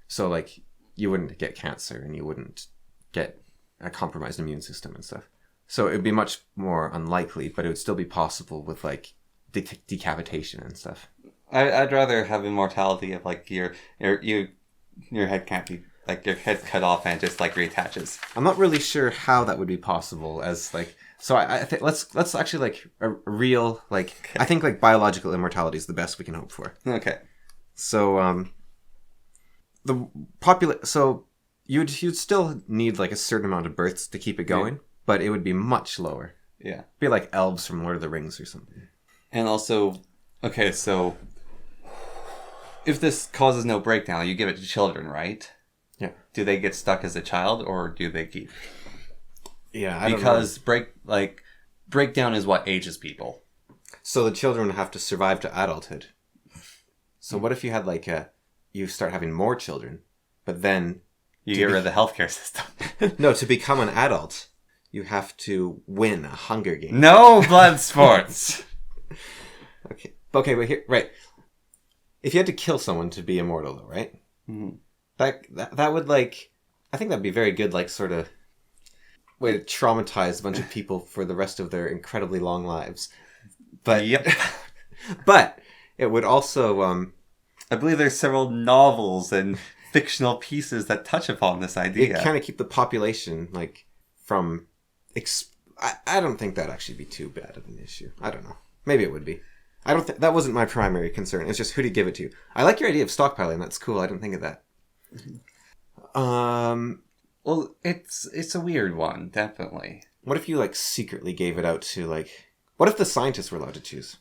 Speaker 1: So like you wouldn't get cancer and you wouldn't get a compromised immune system and stuff. So it would be much more unlikely, but it would still be possible with like decapitation and stuff.
Speaker 2: I'd rather have immortality of like your head can't be like your head's cut off and it just like reattaches.
Speaker 1: I'm not really sure how that would be possible as like. So I think let's actually like a real like. Okay. I think like biological immortality is the best we can hope for.
Speaker 2: Okay.
Speaker 1: So so you'd still need like a certain amount of births to keep it going. Yeah. But it would be much lower.
Speaker 2: Yeah.
Speaker 1: It'd be like elves from Lord of the Rings or something.
Speaker 2: And also, okay, so if this causes no breakdown, you give it to children, right?
Speaker 1: Yeah.
Speaker 2: Do they get stuck as a child or do they keep?
Speaker 1: Yeah, I don't know.
Speaker 2: Because breakdown is what ages people.
Speaker 1: So the children have to survive to adulthood. So what if you had you start having more children, but then
Speaker 2: You get rid of the healthcare system.
Speaker 1: no, to become an adult, you have to win a Hunger Game.
Speaker 2: No blood sports.
Speaker 1: Okay, but here, right. If you had to kill someone to be immortal, though, right?
Speaker 2: Mm-hmm.
Speaker 1: That would I think that'd be very good, sort of way to traumatize a bunch of people for the rest of their incredibly long lives. But
Speaker 2: Yep.
Speaker 1: but it would also
Speaker 2: I believe there's several novels and fictional pieces that touch upon this idea.
Speaker 1: it kind of keep the population from. I don't think that'd actually be too bad of an issue. I don't know. Maybe it would be. I don't think that wasn't my primary concern. It's just who do you give it to? I like your idea of stockpiling. That's cool. I didn't think of that.
Speaker 2: Well, it's a weird one, definitely.
Speaker 1: What if you secretly gave it out to what if the scientists were allowed to choose?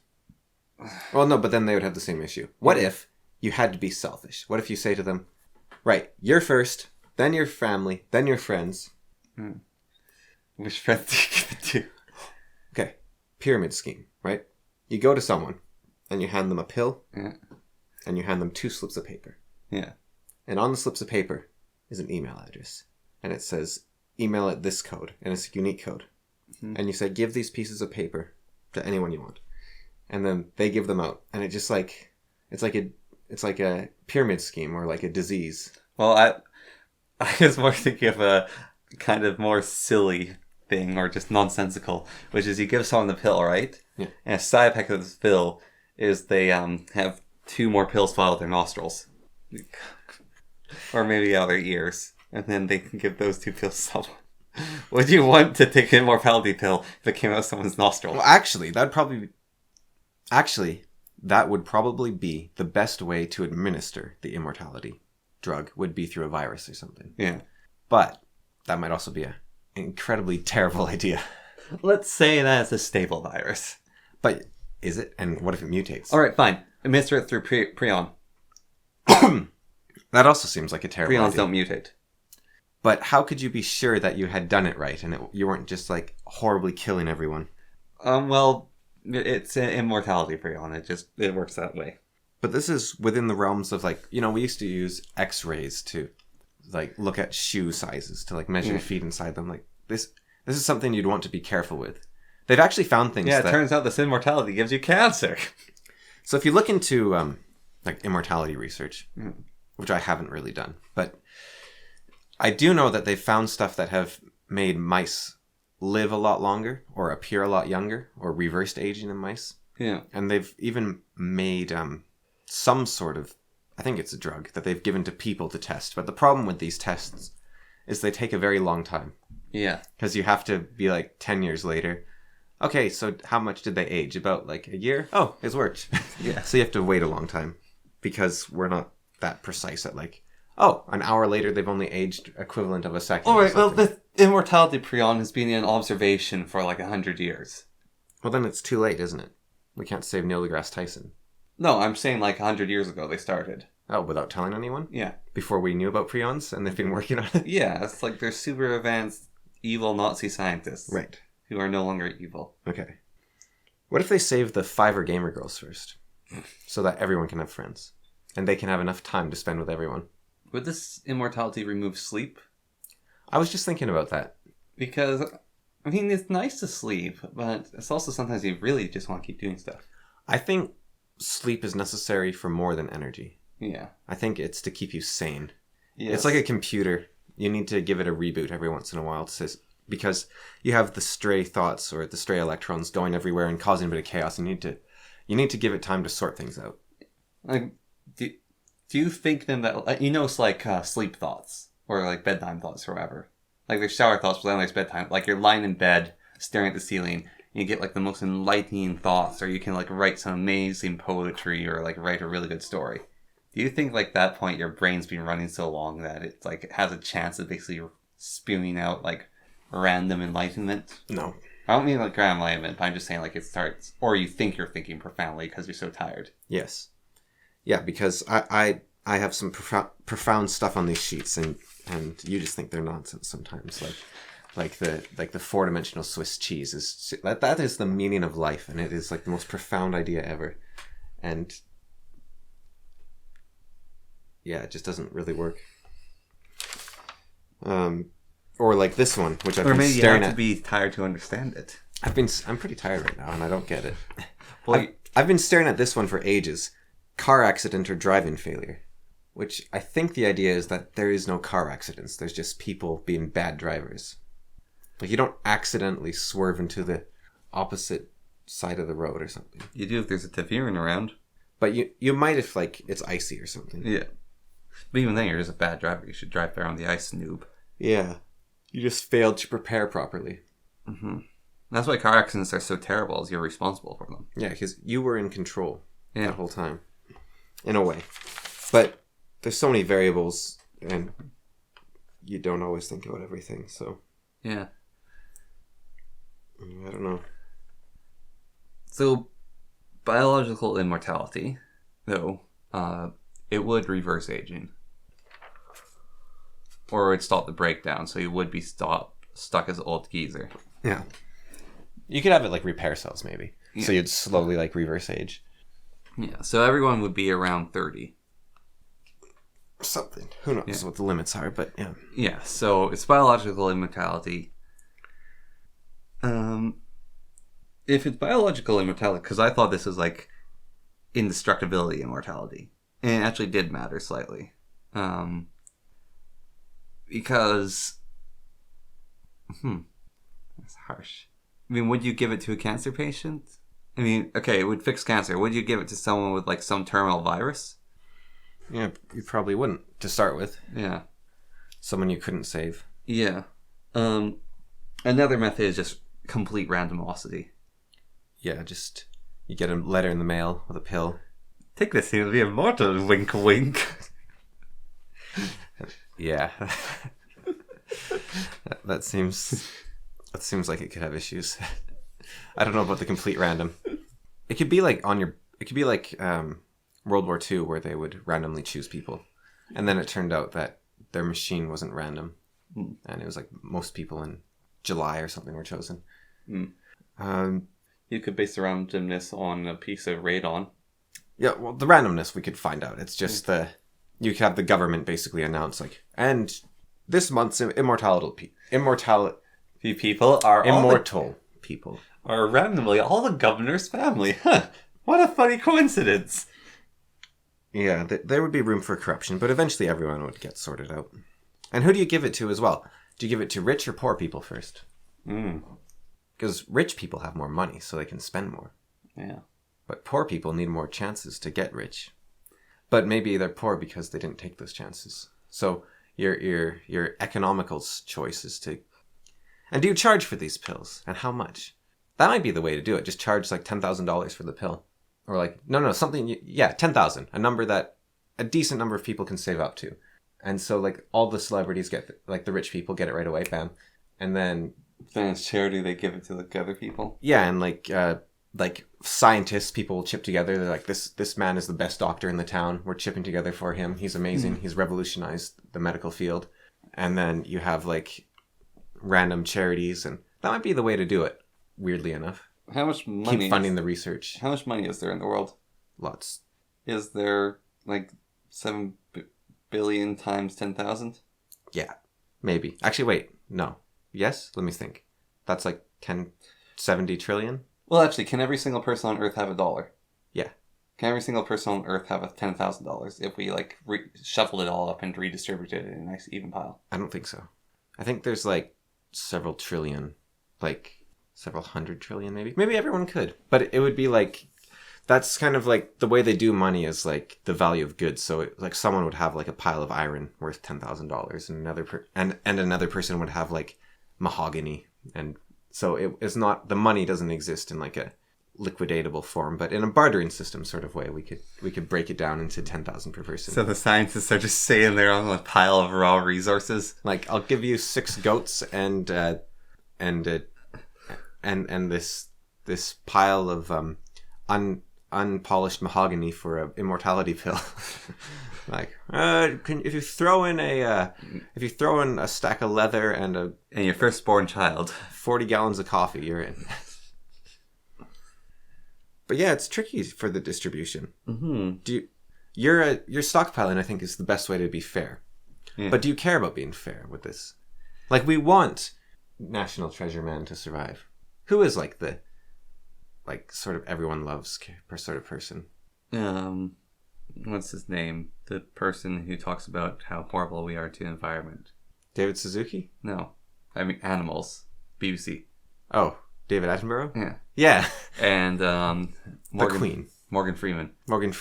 Speaker 1: Well, no, but then they would have the same issue. What if you had to be selfish? What if you say to them, right, you're first, then your family, then your friends.
Speaker 2: Which friends do you give it to?
Speaker 1: Okay, pyramid scheme, right? You go to someone and you hand them a pill and you hand them 2 slips of paper.
Speaker 2: Yeah.
Speaker 1: And on the slips of paper is an email address. And it says, email at this code. And it's a unique code. Mm-hmm. And you say, give these pieces of paper to anyone you want. And then they give them out. And it just it's like a pyramid scheme or a disease.
Speaker 2: Well, I was more thinking of a kind of more silly thing or just nonsensical, which is you give someone the pill, right?
Speaker 1: Yeah.
Speaker 2: And a side effect of this pill is they have 2 more pills fall out their nostrils. Or maybe out their ears. And then they can give those 2 pills to someone. Would you want to take an immortality pill if it came out of someone's nostril?
Speaker 1: Well, actually, that would probably be the best way to administer the immortality drug would be through a virus or something.
Speaker 2: Yeah.
Speaker 1: But that might also be an incredibly terrible idea.
Speaker 2: Let's say that it's a stable virus.
Speaker 1: But is it? And what if it mutates?
Speaker 2: Alright, fine. Administer it through prion.
Speaker 1: That also seems like a terrible
Speaker 2: Prions
Speaker 1: idea.
Speaker 2: don't mutate.
Speaker 1: But how could you be sure that you had done it right and you weren't just horribly killing everyone?
Speaker 2: Well, it's an immortality prion. It works that way.
Speaker 1: But this is within the realms of we used to use X-rays to look at shoe sizes to measure feet inside them. This is something you'd want to be careful with. They've actually found things.
Speaker 2: Yeah, it turns out this immortality gives you cancer.
Speaker 1: So if you look into immortality research, which I haven't really done, but I do know that they've found stuff that have made mice live a lot longer or appear a lot younger or reversed aging in mice.
Speaker 2: Yeah.
Speaker 1: And they've even made some sort of, I think it's a drug that they've given to people to test. But the problem with these tests is they take a very long time.
Speaker 2: Yeah.
Speaker 1: Because you have to be 10 years later. Okay, so how much did they age? About a year? Oh, it's worked.
Speaker 2: Yeah.
Speaker 1: So you have to wait a long time because we're not that precise at an hour later they've only aged equivalent of a second.
Speaker 2: All right, well, the immortality prion has been in observation for 100 years.
Speaker 1: Well, then it's too late, isn't it? We can't save Neil deGrasse Tyson.
Speaker 2: No, I'm saying 100 years ago they started.
Speaker 1: Oh, without telling anyone?
Speaker 2: Yeah.
Speaker 1: Before we knew about prions and they've been working on it?
Speaker 2: Yeah, it's they're super advanced evil Nazi scientists.
Speaker 1: Right.
Speaker 2: Who are no longer evil.
Speaker 1: Okay. What if they save the fiverr gamer girls first? So that everyone can have friends. And they can have enough time to spend with everyone.
Speaker 2: Would this immortality remove sleep?
Speaker 1: I was just thinking about that.
Speaker 2: Because, it's nice to sleep, but it's also sometimes you really just want to keep doing stuff.
Speaker 1: I think sleep is necessary for more than energy.
Speaker 2: Yeah.
Speaker 1: I think it's to keep you sane.
Speaker 2: Yes.
Speaker 1: It's like a computer. You need to give it a reboot every once in a while because you have the stray thoughts or the stray electrons going everywhere and causing a bit of chaos. You need to give it time to sort things out.
Speaker 2: Do you think then that it's sleep thoughts or bedtime thoughts or whatever? There's shower thoughts, but then there's bedtime. You're lying in bed, staring at the ceiling, and you get the most enlightening thoughts, or you can write some amazing poetry or write a really good story. Do you think that point your brain's been running so long that it's it has a chance of basically spewing out random enlightenment?
Speaker 1: No.
Speaker 2: I don't mean random enlightenment, but I'm just saying it starts, or you think you're thinking profoundly because you're so tired.
Speaker 1: Yes. Yeah, because I have some profound stuff on these sheets, and you just think they're nonsense sometimes. like the 4-dimensional Swiss cheese is that is the meaning of life, and it is like the most profound idea ever, and yeah, it just doesn't really work. Or like this one, which I've been staring at. Or maybe you have
Speaker 2: to be tired to understand it.
Speaker 1: I'm pretty tired right now, and I don't get it. Well, I've been staring at this one for ages. Car accident or driving failure. Which I think the idea is that there is no car accidents. There's just people being bad drivers. Like, you don't accidentally swerve into the opposite side of the road or something.
Speaker 2: You do if there's a Taviran around.
Speaker 1: But you might if, like, it's icy or something.
Speaker 2: Yeah. But even then, you're just a bad driver. You should drive there on the ice, noob.
Speaker 1: Yeah. You just failed to prepare properly.
Speaker 2: Mm-hmm. That's why car accidents are so terrible, is you're responsible for them.
Speaker 1: Yeah, because you were in control that whole time. In a way. But there's so many variables, and you don't always think about everything, so...
Speaker 2: Yeah.
Speaker 1: I don't know.
Speaker 2: So, biological immortality, though, it would reverse aging. Or it would stop the breakdown, so you would be stuck as an old geezer.
Speaker 1: Yeah. You could have it like repair cells, maybe. Yeah. So you'd slowly like reverse age.
Speaker 2: Yeah, so everyone would be around 30.
Speaker 1: Something. Who knows what the limits are, but yeah.
Speaker 2: Yeah, so it's biological immortality. If it's biological immortality, because I thought this was like indestructibility immortality. And it actually did matter slightly. Because... That's harsh. I mean, would you give it to a cancer patient? I mean, okay, it would fix cancer. Would you give it to someone with like some terminal virus?
Speaker 1: Yeah, you probably wouldn't, to start with.
Speaker 2: Yeah.
Speaker 1: Someone you couldn't save.
Speaker 2: Yeah. Another method is just complete randomosity.
Speaker 1: Yeah, just... You get a letter in the mail with a pill.
Speaker 2: Take this, you'll be immortal, wink wink.
Speaker 1: Yeah. That seems like it could have issues. I don't know about the complete random. It could be like World War II, where they would randomly choose people. And then it turned out that their machine wasn't random. And it was like most people in July or something were chosen.
Speaker 2: You could base the randomness on a piece of radon.
Speaker 1: Yeah, well, the randomness we could find out. It's just you could have the government basically announce like, and this month's immortal people are
Speaker 2: randomly all the governor's family. Huh. What a funny coincidence.
Speaker 1: Yeah, there would be room for corruption, but eventually everyone would get sorted out. And who do you give it to as well? Do you give it to rich or poor people first? Because rich people have more money, so they can spend more.
Speaker 2: Yeah. But
Speaker 1: poor people need more chances to get rich. But maybe they're poor because they didn't take those chances. So your economical choice is to... And do you charge for these pills? And how much? That might be the way to do it. Just charge like $10,000 for the pill. Or like, no, something... Yeah, 10,000. A number that a decent number of people can save up to. And so like all the celebrities get... Like the rich people get it right away, bam. And then...
Speaker 2: Then as charity, they give it to like other people.
Speaker 1: Yeah, and like scientists, people will chip together. They're like, this man is the best doctor in the town. We're chipping together for him. He's amazing. He's revolutionized the medical field. And then you have like random charities, and that might be the way to do it. Weirdly enough,
Speaker 2: how much money?
Speaker 1: Keep funding the research.
Speaker 2: How much money is there in the world?
Speaker 1: Lots.
Speaker 2: Is there like 7 billion times 10,000?
Speaker 1: Yeah, maybe. Actually, wait, no. Yes, let me think. That's like 70 trillion.
Speaker 2: Well, actually, can every single person on Earth have $1?
Speaker 1: Yeah.
Speaker 2: Can every single person on Earth have $10,000 if we like shuffled it all up and redistributed it in a nice even pile?
Speaker 1: I don't think so. I think there's like several trillion, like several hundred trillion maybe. Maybe everyone could. But it would be like, that's kind of like the way they do money is like the value of goods. So like someone would have like a pile of iron worth $10,000 and another person would have like mahogany. And so it's not, the money doesn't exist in like a liquidatable form, but in a bartering system sort of way, we could break it down into 10,000 per person.
Speaker 2: So the scientists are just sitting there on a pile of raw resources.
Speaker 1: Like, I'll give you 6 goats and this pile of unpolished mahogany for a immortality pill. Like, if you throw in a stack of leather and
Speaker 2: your firstborn child,
Speaker 1: 40 gallons of coffee, you're in. But yeah, it's tricky for the distribution.
Speaker 2: Mm-hmm.
Speaker 1: Your stockpiling, I think, is the best way to be fair.
Speaker 2: Yeah.
Speaker 1: But do you care about being fair with this? Like, we want National Treasure Man to survive. Who is like the sort of everyone loves sort of person?
Speaker 2: What's his name? The person who talks about how horrible we are to the environment.
Speaker 1: David Suzuki?
Speaker 2: No, I mean animals. BBC.
Speaker 1: Oh, David Attenborough?
Speaker 2: Yeah.
Speaker 1: Yeah.
Speaker 2: And
Speaker 1: the Queen.
Speaker 2: Morgan Freeman.
Speaker 1: Morgan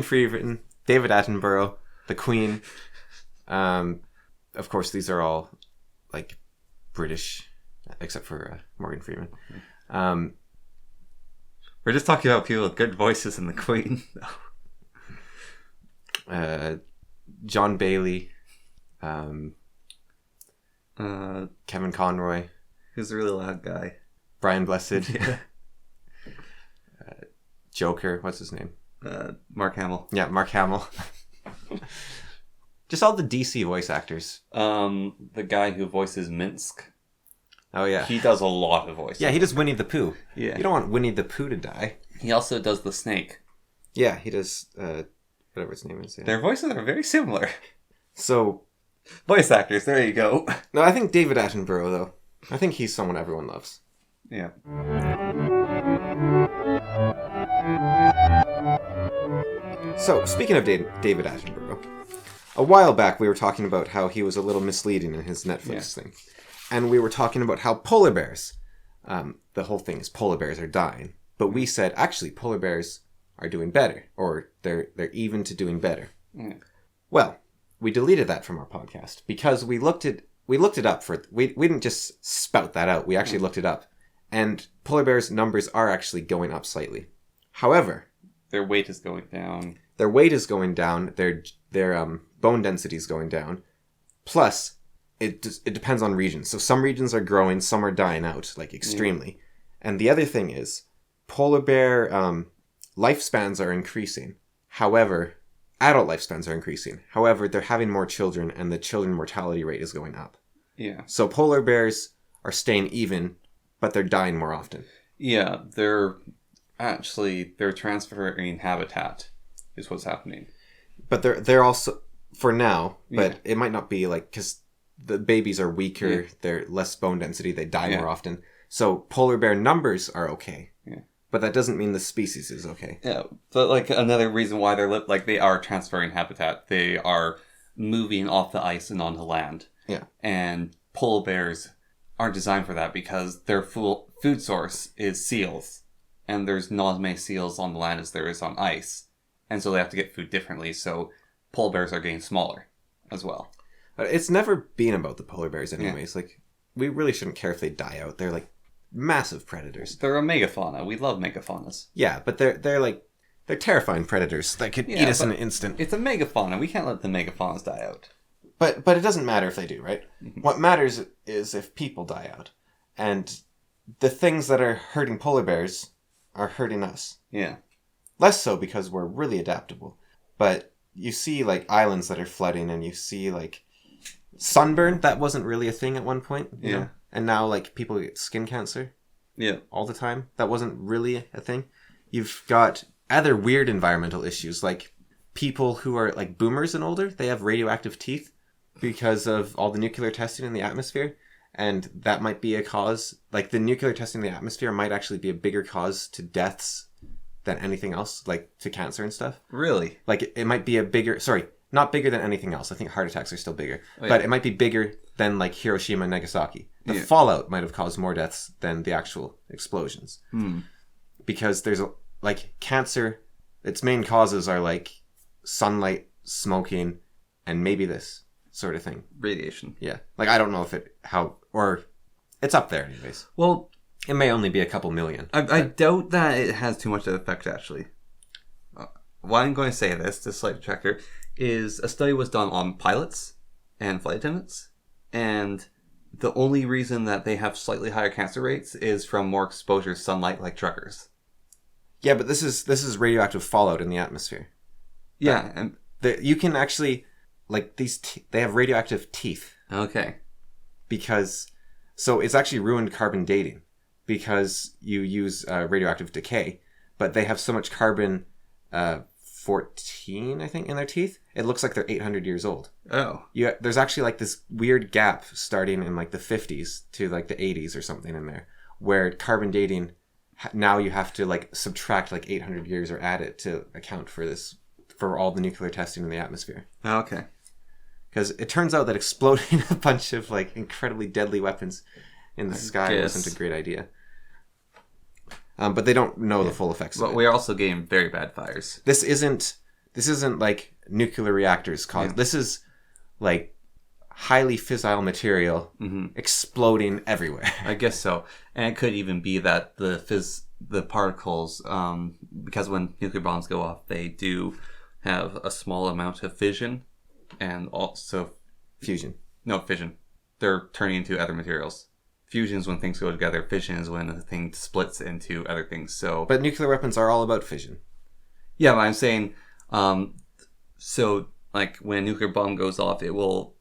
Speaker 1: Freeman, David Attenborough, the Queen. Of course, these are all like British, except for Morgan Freeman.
Speaker 2: We're just talking about people with good voices in the Queen.
Speaker 1: John Bailey, Kevin Conroy,
Speaker 2: who's a really loud guy.
Speaker 1: Brian Blessed,
Speaker 2: Yeah.
Speaker 1: Joker. What's his name?
Speaker 2: Mark Hamill.
Speaker 1: Yeah, Mark Hamill. Just all the DC voice actors.
Speaker 2: The guy who voices Minsk.
Speaker 1: Oh yeah,
Speaker 2: He does a lot of voices.
Speaker 1: yeah. He does Winnie the Pooh.
Speaker 2: Yeah.
Speaker 1: You don't want Winnie the Pooh to die.
Speaker 2: He also does the snake.
Speaker 1: Yeah, he does. Whatever his name is. Yeah.
Speaker 2: Their voices are very similar.
Speaker 1: So,
Speaker 2: Voice actors, there you go.
Speaker 1: no, I think David Attenborough though. I think he's someone everyone loves.
Speaker 2: Yeah.
Speaker 1: So, speaking of David Attenborough, a while back we were talking about how he was a little misleading in his Netflix thing. And we were talking about how polar bears, the whole thing is polar bears are dying. But we said, actually, polar bears are doing better, or they're even to doing better.
Speaker 2: Yeah.
Speaker 1: Well, we deleted that from our podcast because we looked it up we didn't just spout that out. We actually looked it up. And polar bears' numbers are actually going up slightly. However,
Speaker 2: Their weight is going down.
Speaker 1: their weight is going down, their bone density is going down. Plus, it depends on regions. So some regions are growing, some are dying out, like extremely. And the other thing is, polar bear lifespans are increasing. However, adult lifespans are increasing. However, they're having more children, and the children mortality rate is going up.
Speaker 2: Yeah.
Speaker 1: So polar bears are staying even, but they're dying more often.
Speaker 2: Yeah, they're transferring habitat is what's happening.
Speaker 1: But they're also, for now, but it might not be like, because the babies are weaker, they're less bone density, they die more often. So polar bear numbers are okay. Yeah. But that doesn't mean the species is okay.
Speaker 2: Yeah, but like another reason why they are transferring habitat, they are moving off the ice and onto land.
Speaker 1: Yeah.
Speaker 2: And polar bears aren't designed for that because their food source is seals. And there's not as many seals on the land as there is on ice. And so they have to get food differently, so polar bears are getting smaller as well.
Speaker 1: It's never been about the polar bears anyways. Like, we really shouldn't care if they die out. They're like massive predators.
Speaker 2: They're a megafauna. We love megafaunas.
Speaker 1: Yeah, but they're terrifying predators that could eat us in an instant.
Speaker 2: It's a megafauna. We can't let the megafaunas die out.
Speaker 1: But it doesn't matter if they do, right? Mm-hmm. What matters is if people die out. And the things that are hurting polar bears are hurting us.
Speaker 2: Yeah.
Speaker 1: Less so because we're really adaptable. But you see like islands that are flooding, and you see like sunburn. That wasn't really a thing at one point. You know? And now like people get skin cancer.
Speaker 2: Yeah.
Speaker 1: All the time. That wasn't really a thing. You've got other weird environmental issues, like people who are like boomers and older, they have radioactive teeth because of all the nuclear testing in the atmosphere. And that might be a cause. Like, the nuclear testing in the atmosphere might actually be a bigger cause to deaths than anything else, like to cancer and stuff.
Speaker 2: Really?
Speaker 1: Like, it might be a bigger... Sorry, not bigger than anything else. I think heart attacks are still bigger. Oh, yeah. But it might be bigger than, like, Hiroshima and Nagasaki. The fallout might have caused more deaths than the actual explosions. Because there's, like, cancer... Its main causes are, like, sunlight, smoking, and maybe this sort of thing.
Speaker 2: Radiation.
Speaker 1: Yeah. Like, I don't know if or it's up there anyways.
Speaker 2: Well,
Speaker 1: it may only be a couple million.
Speaker 2: I doubt that it has too much of an effect, actually. Why I'm going to say this slight checker, is a study was done on pilots and flight attendants, and the only reason that they have slightly higher cancer rates is from more exposure to sunlight, like truckers.
Speaker 1: Yeah, but this is radioactive fallout in the atmosphere.
Speaker 2: Yeah, and
Speaker 1: You can actually, like, they have radioactive teeth.
Speaker 2: okay.
Speaker 1: So it's actually ruined carbon dating because you use radioactive decay, but they have so much carbon 14, I think, in their teeth. It looks like they're 800 years old.
Speaker 2: Oh.
Speaker 1: There's actually like this weird gap starting in like the 50s to like the 80s or something in there, where carbon dating, now you have to like subtract like 800 years or add it to account for this, for all the nuclear testing in the atmosphere.
Speaker 2: Okay.
Speaker 1: Because it turns out that exploding a bunch of like incredibly deadly weapons in the sky wasn't a great idea. But they don't know the full effects of
Speaker 2: But
Speaker 1: it.
Speaker 2: we're also getting very bad fires.
Speaker 1: This isn't like nuclear reactors cause. Yeah. This is like highly fissile material exploding everywhere.
Speaker 2: I guess so. And it could even be that the particles, because when nuclear bombs go off, they do have a small amount of fission. And also
Speaker 1: fusion.
Speaker 2: No, fission. They're turning into other materials. Fusion is when things go together. Fission is when the thing splits into other things. So,
Speaker 1: but nuclear weapons are all about fission.
Speaker 2: Yeah, but I'm saying, so like when a nuclear bomb goes off, it will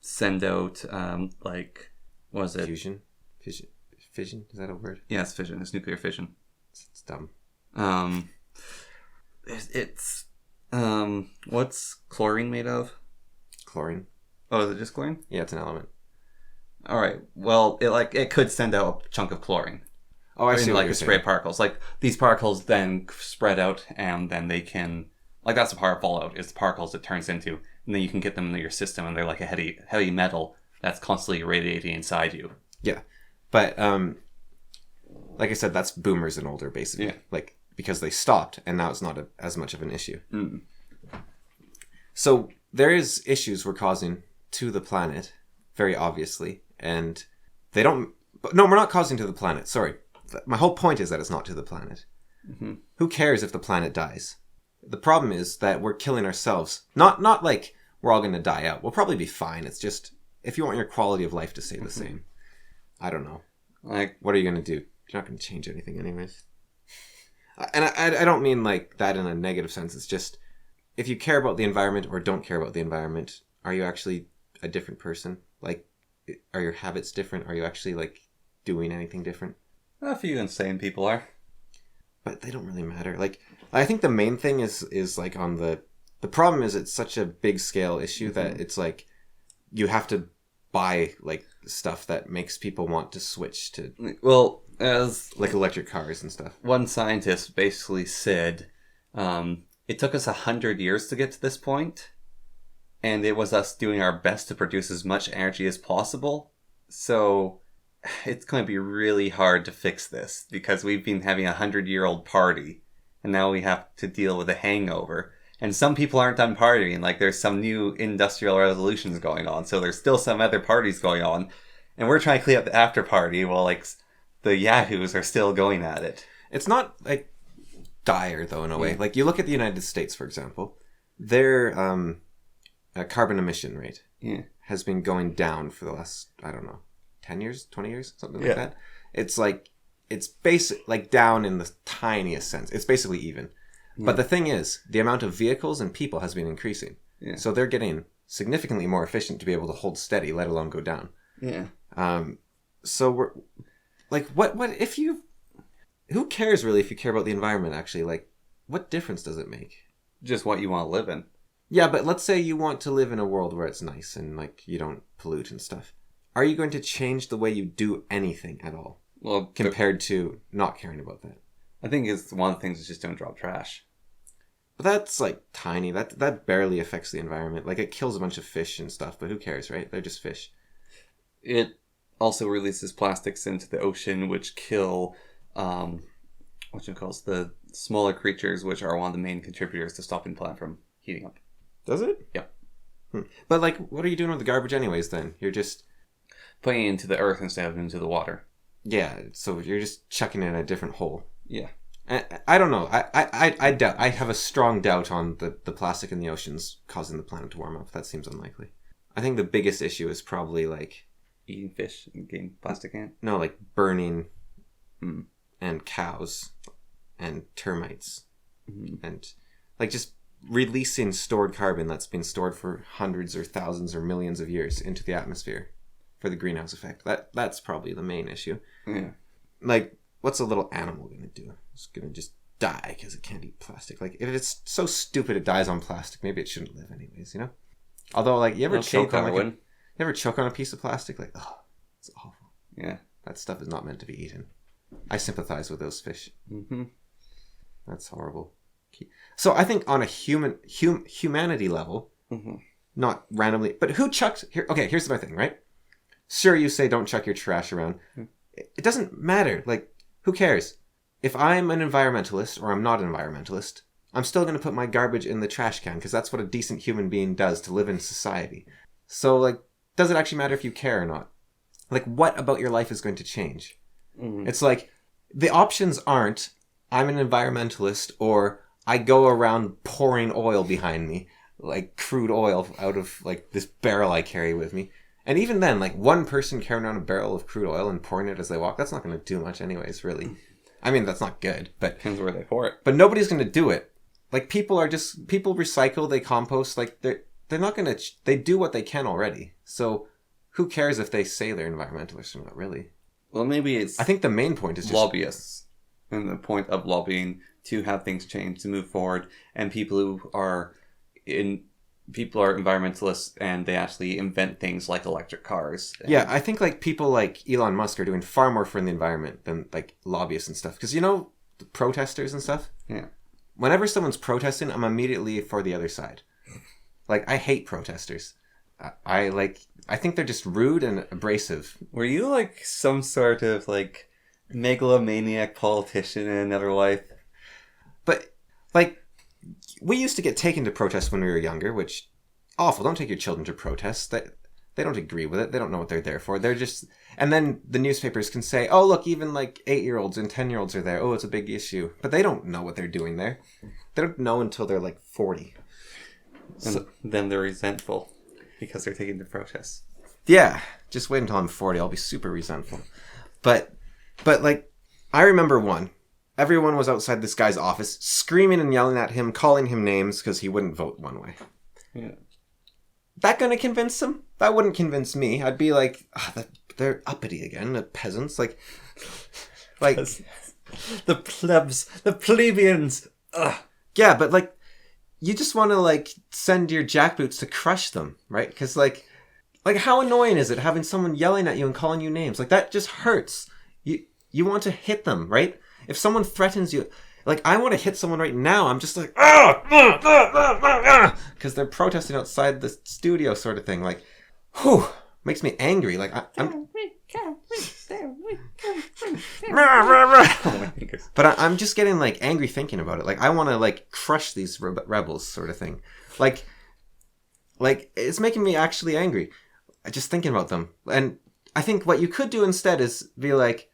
Speaker 2: send out like, what is it?
Speaker 1: Fission. Is that a word?
Speaker 2: Yeah, it's fission. It's nuclear fission.
Speaker 1: It's dumb.
Speaker 2: It's what's chlorine made of?
Speaker 1: Chlorine.
Speaker 2: Oh, is it just chlorine?
Speaker 1: Yeah, it's an element.
Speaker 2: All right. Well, it could send out a chunk of chlorine.
Speaker 1: Oh, I see.
Speaker 2: Like a spray particles. Like these particles then spread out, and then they can, like, that's the part of fallout. Is the particles it turns into, and then you can get them into your system, and they're like a heavy metal that's constantly radiating inside you.
Speaker 1: Yeah, but like I said, that's boomers and older, basically. Yeah. Like, because they stopped, and now it's not as much of an issue.
Speaker 2: Mm.
Speaker 1: So there is issues we're causing to the planet, very obviously, and they don't. No, we're not causing to the planet. Sorry, my whole point is that it's not to the planet. Mm-hmm. Who cares if the planet dies? The problem is that we're killing ourselves. Not like we're all going to die out. We'll probably be fine. It's just if you want your quality of life to stay the same. I don't know. Like, what are you going to do? You're not going to change anything, anyways. And I don't mean like that in a negative sense. It's just, if you care about the environment or don't care about the environment, are you actually a different person? Like, are your habits different? Are you actually like doing anything different?
Speaker 2: A few insane people are.
Speaker 1: But they don't really matter. Like, I think the main thing is like on the problem is it's such a big scale issue that it's like you have to buy like stuff that makes people want to switch to,
Speaker 2: well, as
Speaker 1: like electric cars and stuff.
Speaker 2: One scientist basically said, it took us 100 years to get to this point, and it was us doing our best to produce as much energy as possible. So it's going to be really hard to fix this because we've been having a 100-year-old party, and now we have to deal with a hangover. And some people aren't done partying. Like, there's some new industrial revolutions going on, so there's still some other parties going on, and we're trying to clean up the after party while like the yahoos are still going at it.
Speaker 1: It's not like dire though in a way. Like, you look at the United States, for example, their carbon emission rate has been going down for the last, I don't know, 10 years, 20 years, something like that. It's like, it's like down in the tiniest sense. It's basically even. But the thing is, the amount of vehicles and people has been increasing. Yeah. So they're getting significantly more efficient to be able to hold steady, let alone go down.
Speaker 2: Yeah.
Speaker 1: So we're like, what if you, who cares really if you care about the environment actually? Like, what difference does it make?
Speaker 2: Just what you want to live in.
Speaker 1: Yeah, but let's say you want to live in a world where it's nice and like you don't pollute and stuff. Are you going to change the way you do anything at all?
Speaker 2: Well,
Speaker 1: compared to not caring about that.
Speaker 2: I think it's one of the things is just don't drop trash.
Speaker 1: But that's like tiny. That barely affects the environment. Like, it kills a bunch of fish and stuff, but who cares, right? They're just fish.
Speaker 2: It also releases plastics into the ocean, which kill the smaller creatures, which are one of the main contributors to stopping the planet from heating up.
Speaker 1: Does it?
Speaker 2: Yeah.
Speaker 1: But like, what are you doing with the garbage anyways then? You're just
Speaker 2: putting it into the earth instead of into the water.
Speaker 1: Yeah, so you're just chucking it in a different hole.
Speaker 2: Yeah.
Speaker 1: I don't know. I doubt. I have a strong doubt on the plastic in the oceans causing the planet to warm up. That seems unlikely. I think the biggest issue is probably like
Speaker 2: eating fish and getting plastic in it.
Speaker 1: No, like burning and cows and termites.
Speaker 2: Mhm.
Speaker 1: And like just releasing stored carbon that's been stored for hundreds or thousands or millions of years into the atmosphere for the greenhouse effect. That's probably the main issue.
Speaker 2: Yeah.
Speaker 1: Like, what's a little animal gonna do? It's gonna just die because it can't eat plastic. Like, if it's so stupid it dies on plastic, maybe it shouldn't live anyways, you know? Although, like, you ever choke on you ever choke on a piece of plastic? Like, oh, it's awful.
Speaker 2: Yeah.
Speaker 1: That stuff is not meant to be eaten. I sympathize with those fish.
Speaker 2: Mm-hmm.
Speaker 1: That's horrible. So I think on a humanity level,
Speaker 2: Mm-hmm.
Speaker 1: not randomly, but who chucks here? Okay, here's my thing, right? Sure, you say don't chuck your trash around. It doesn't matter. Like, who cares? If I'm an environmentalist or I'm not an environmentalist, I'm still going to put my garbage in the trash can because that's what a decent human being does to live in society. So, like, does it actually matter if you care or not? Like, what about your life is going to change?
Speaker 2: Mm-hmm.
Speaker 1: It's like, the options aren't, I'm an environmentalist, or I go around pouring oil behind me, like crude oil out of, like, this barrel I carry with me. And even then, like, one person carrying around a barrel of crude oil and pouring it as they walk, that's not going to do much anyways, really. I mean, that's not good, but...
Speaker 2: Depends where they pour it.
Speaker 1: But nobody's going to do it. Like, people recycle, they compost, like, they're not going to... They do what they can already. So, who cares if they say they're environmentalists or not, really?
Speaker 2: Well, maybe it's
Speaker 1: I think the main point is just...
Speaker 2: lobbyists. And the point of lobbying to have things change, to move forward. And people are environmentalists and they actually invent things like electric cars.
Speaker 1: Yeah, I think like people like Elon Musk are doing far more for the environment than like lobbyists and stuff. Because you know, the protesters and stuff?
Speaker 2: Yeah.
Speaker 1: Whenever someone's protesting, I'm immediately for the other side. Like, I hate protesters. I think they're just rude and abrasive.
Speaker 2: Were you like some sort of like megalomaniac politician in another life?
Speaker 1: But, like, we used to get taken to protest when we were younger, which, awful. Don't take your children to protests. They don't agree with it. They don't know what they're there for. They're just... And then the newspapers can say, oh, look, even like 8-year-olds and 10-year-olds are there. Oh, it's a big issue. But they don't know what they're doing there. They don't know until they're like 40.
Speaker 2: And then they're resentful because they're taken to protests.
Speaker 1: Yeah, just wait until I'm 40. I'll be super resentful. But like, I remember one. Everyone was outside this guy's office, screaming and yelling at him, calling him names because he wouldn't vote one way.
Speaker 2: Yeah.
Speaker 1: That gonna convince him? That wouldn't convince me. I'd be like, they're uppity again, the peasants. Like
Speaker 2: the plebs, the plebeians. Ugh.
Speaker 1: Yeah, but like, you just want to like send your jackboots to crush them, right? Because like how annoying is it having someone yelling at you and calling you names? Like, that just hurts. You want to hit them, right? If someone threatens you, like, I want to hit someone right now. I'm just like, because they're protesting outside the studio, sort of thing. Like, whew, makes me angry. Like, I'm just getting like angry thinking about it. Like, I want to like crush these rebels, sort of thing. Like it's making me actually angry just thinking about them. And I think what you could do instead is be like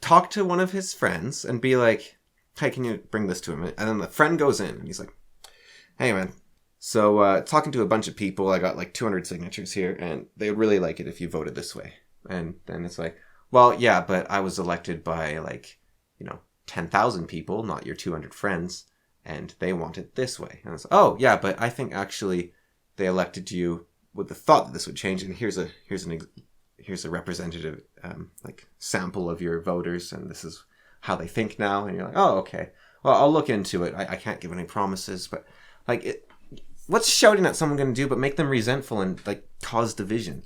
Speaker 1: talk to one of his friends and be like, hey, can you bring this to him? And then the friend goes in and he's like, hey man, so talking to a bunch of people, I got like 200 signatures here and they would really like it if you voted this way. And then it's like, well, yeah, but I was elected by like, 10,000 people, not your 200 friends, and they want it this way. And it's like, oh yeah, but I think actually they elected you with the thought that this would change, and here's a representative like sample of your voters, and this is how they think now. And you're like, oh, okay, well, I'll look into it. I can't give any promises, but like, what's shouting at someone going to do but make them resentful and like cause division?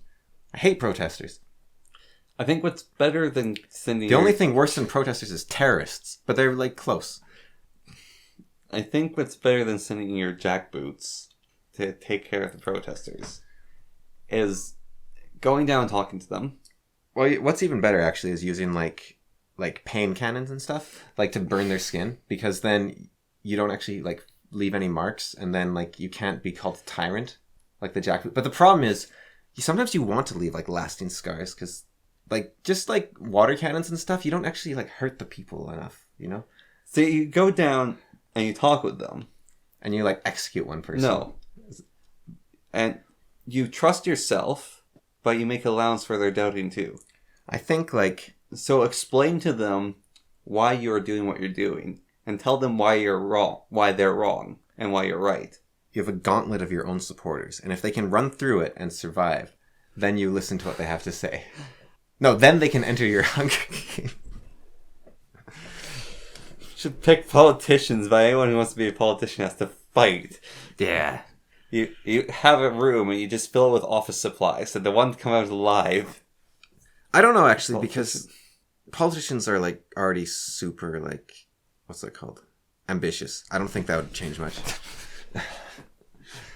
Speaker 1: I hate protesters.
Speaker 2: I think what's better than sending...
Speaker 1: The only thing worse than protesters is terrorists, but they're like close.
Speaker 2: I think what's better than sending your jackboots to take care of the protesters is going down and talking to them.
Speaker 1: Well, what's even better actually is using like pain cannons and stuff, like to burn their skin, because then you don't actually like leave any marks, and then like you can't be called a tyrant like the jackboot. But the problem is, sometimes you want to leave like lasting scars, because like just like water cannons and stuff, you don't actually like hurt the people enough,
Speaker 2: So you go down and you talk with them,
Speaker 1: and you like execute one person.
Speaker 2: No, and you trust yourself, but you make allowance for their doubting too.
Speaker 1: I think like...
Speaker 2: So explain to them why you're doing what you're doing, and tell them why you're wrong, why they're wrong, and why you're right.
Speaker 1: You have a gauntlet of your own supporters, and if they can run through it and survive, then you listen to what they have to say. No, then they can enter your Hunger Games.
Speaker 2: Should pick politicians, but anyone who wants to be a politician has to fight.
Speaker 1: Yeah.
Speaker 2: You have a room and you just fill it with office supplies, so the one to come out alive.
Speaker 1: I don't know, actually, because politicians are, like, already super, like, what's that called? Ambitious. I don't think that would change much.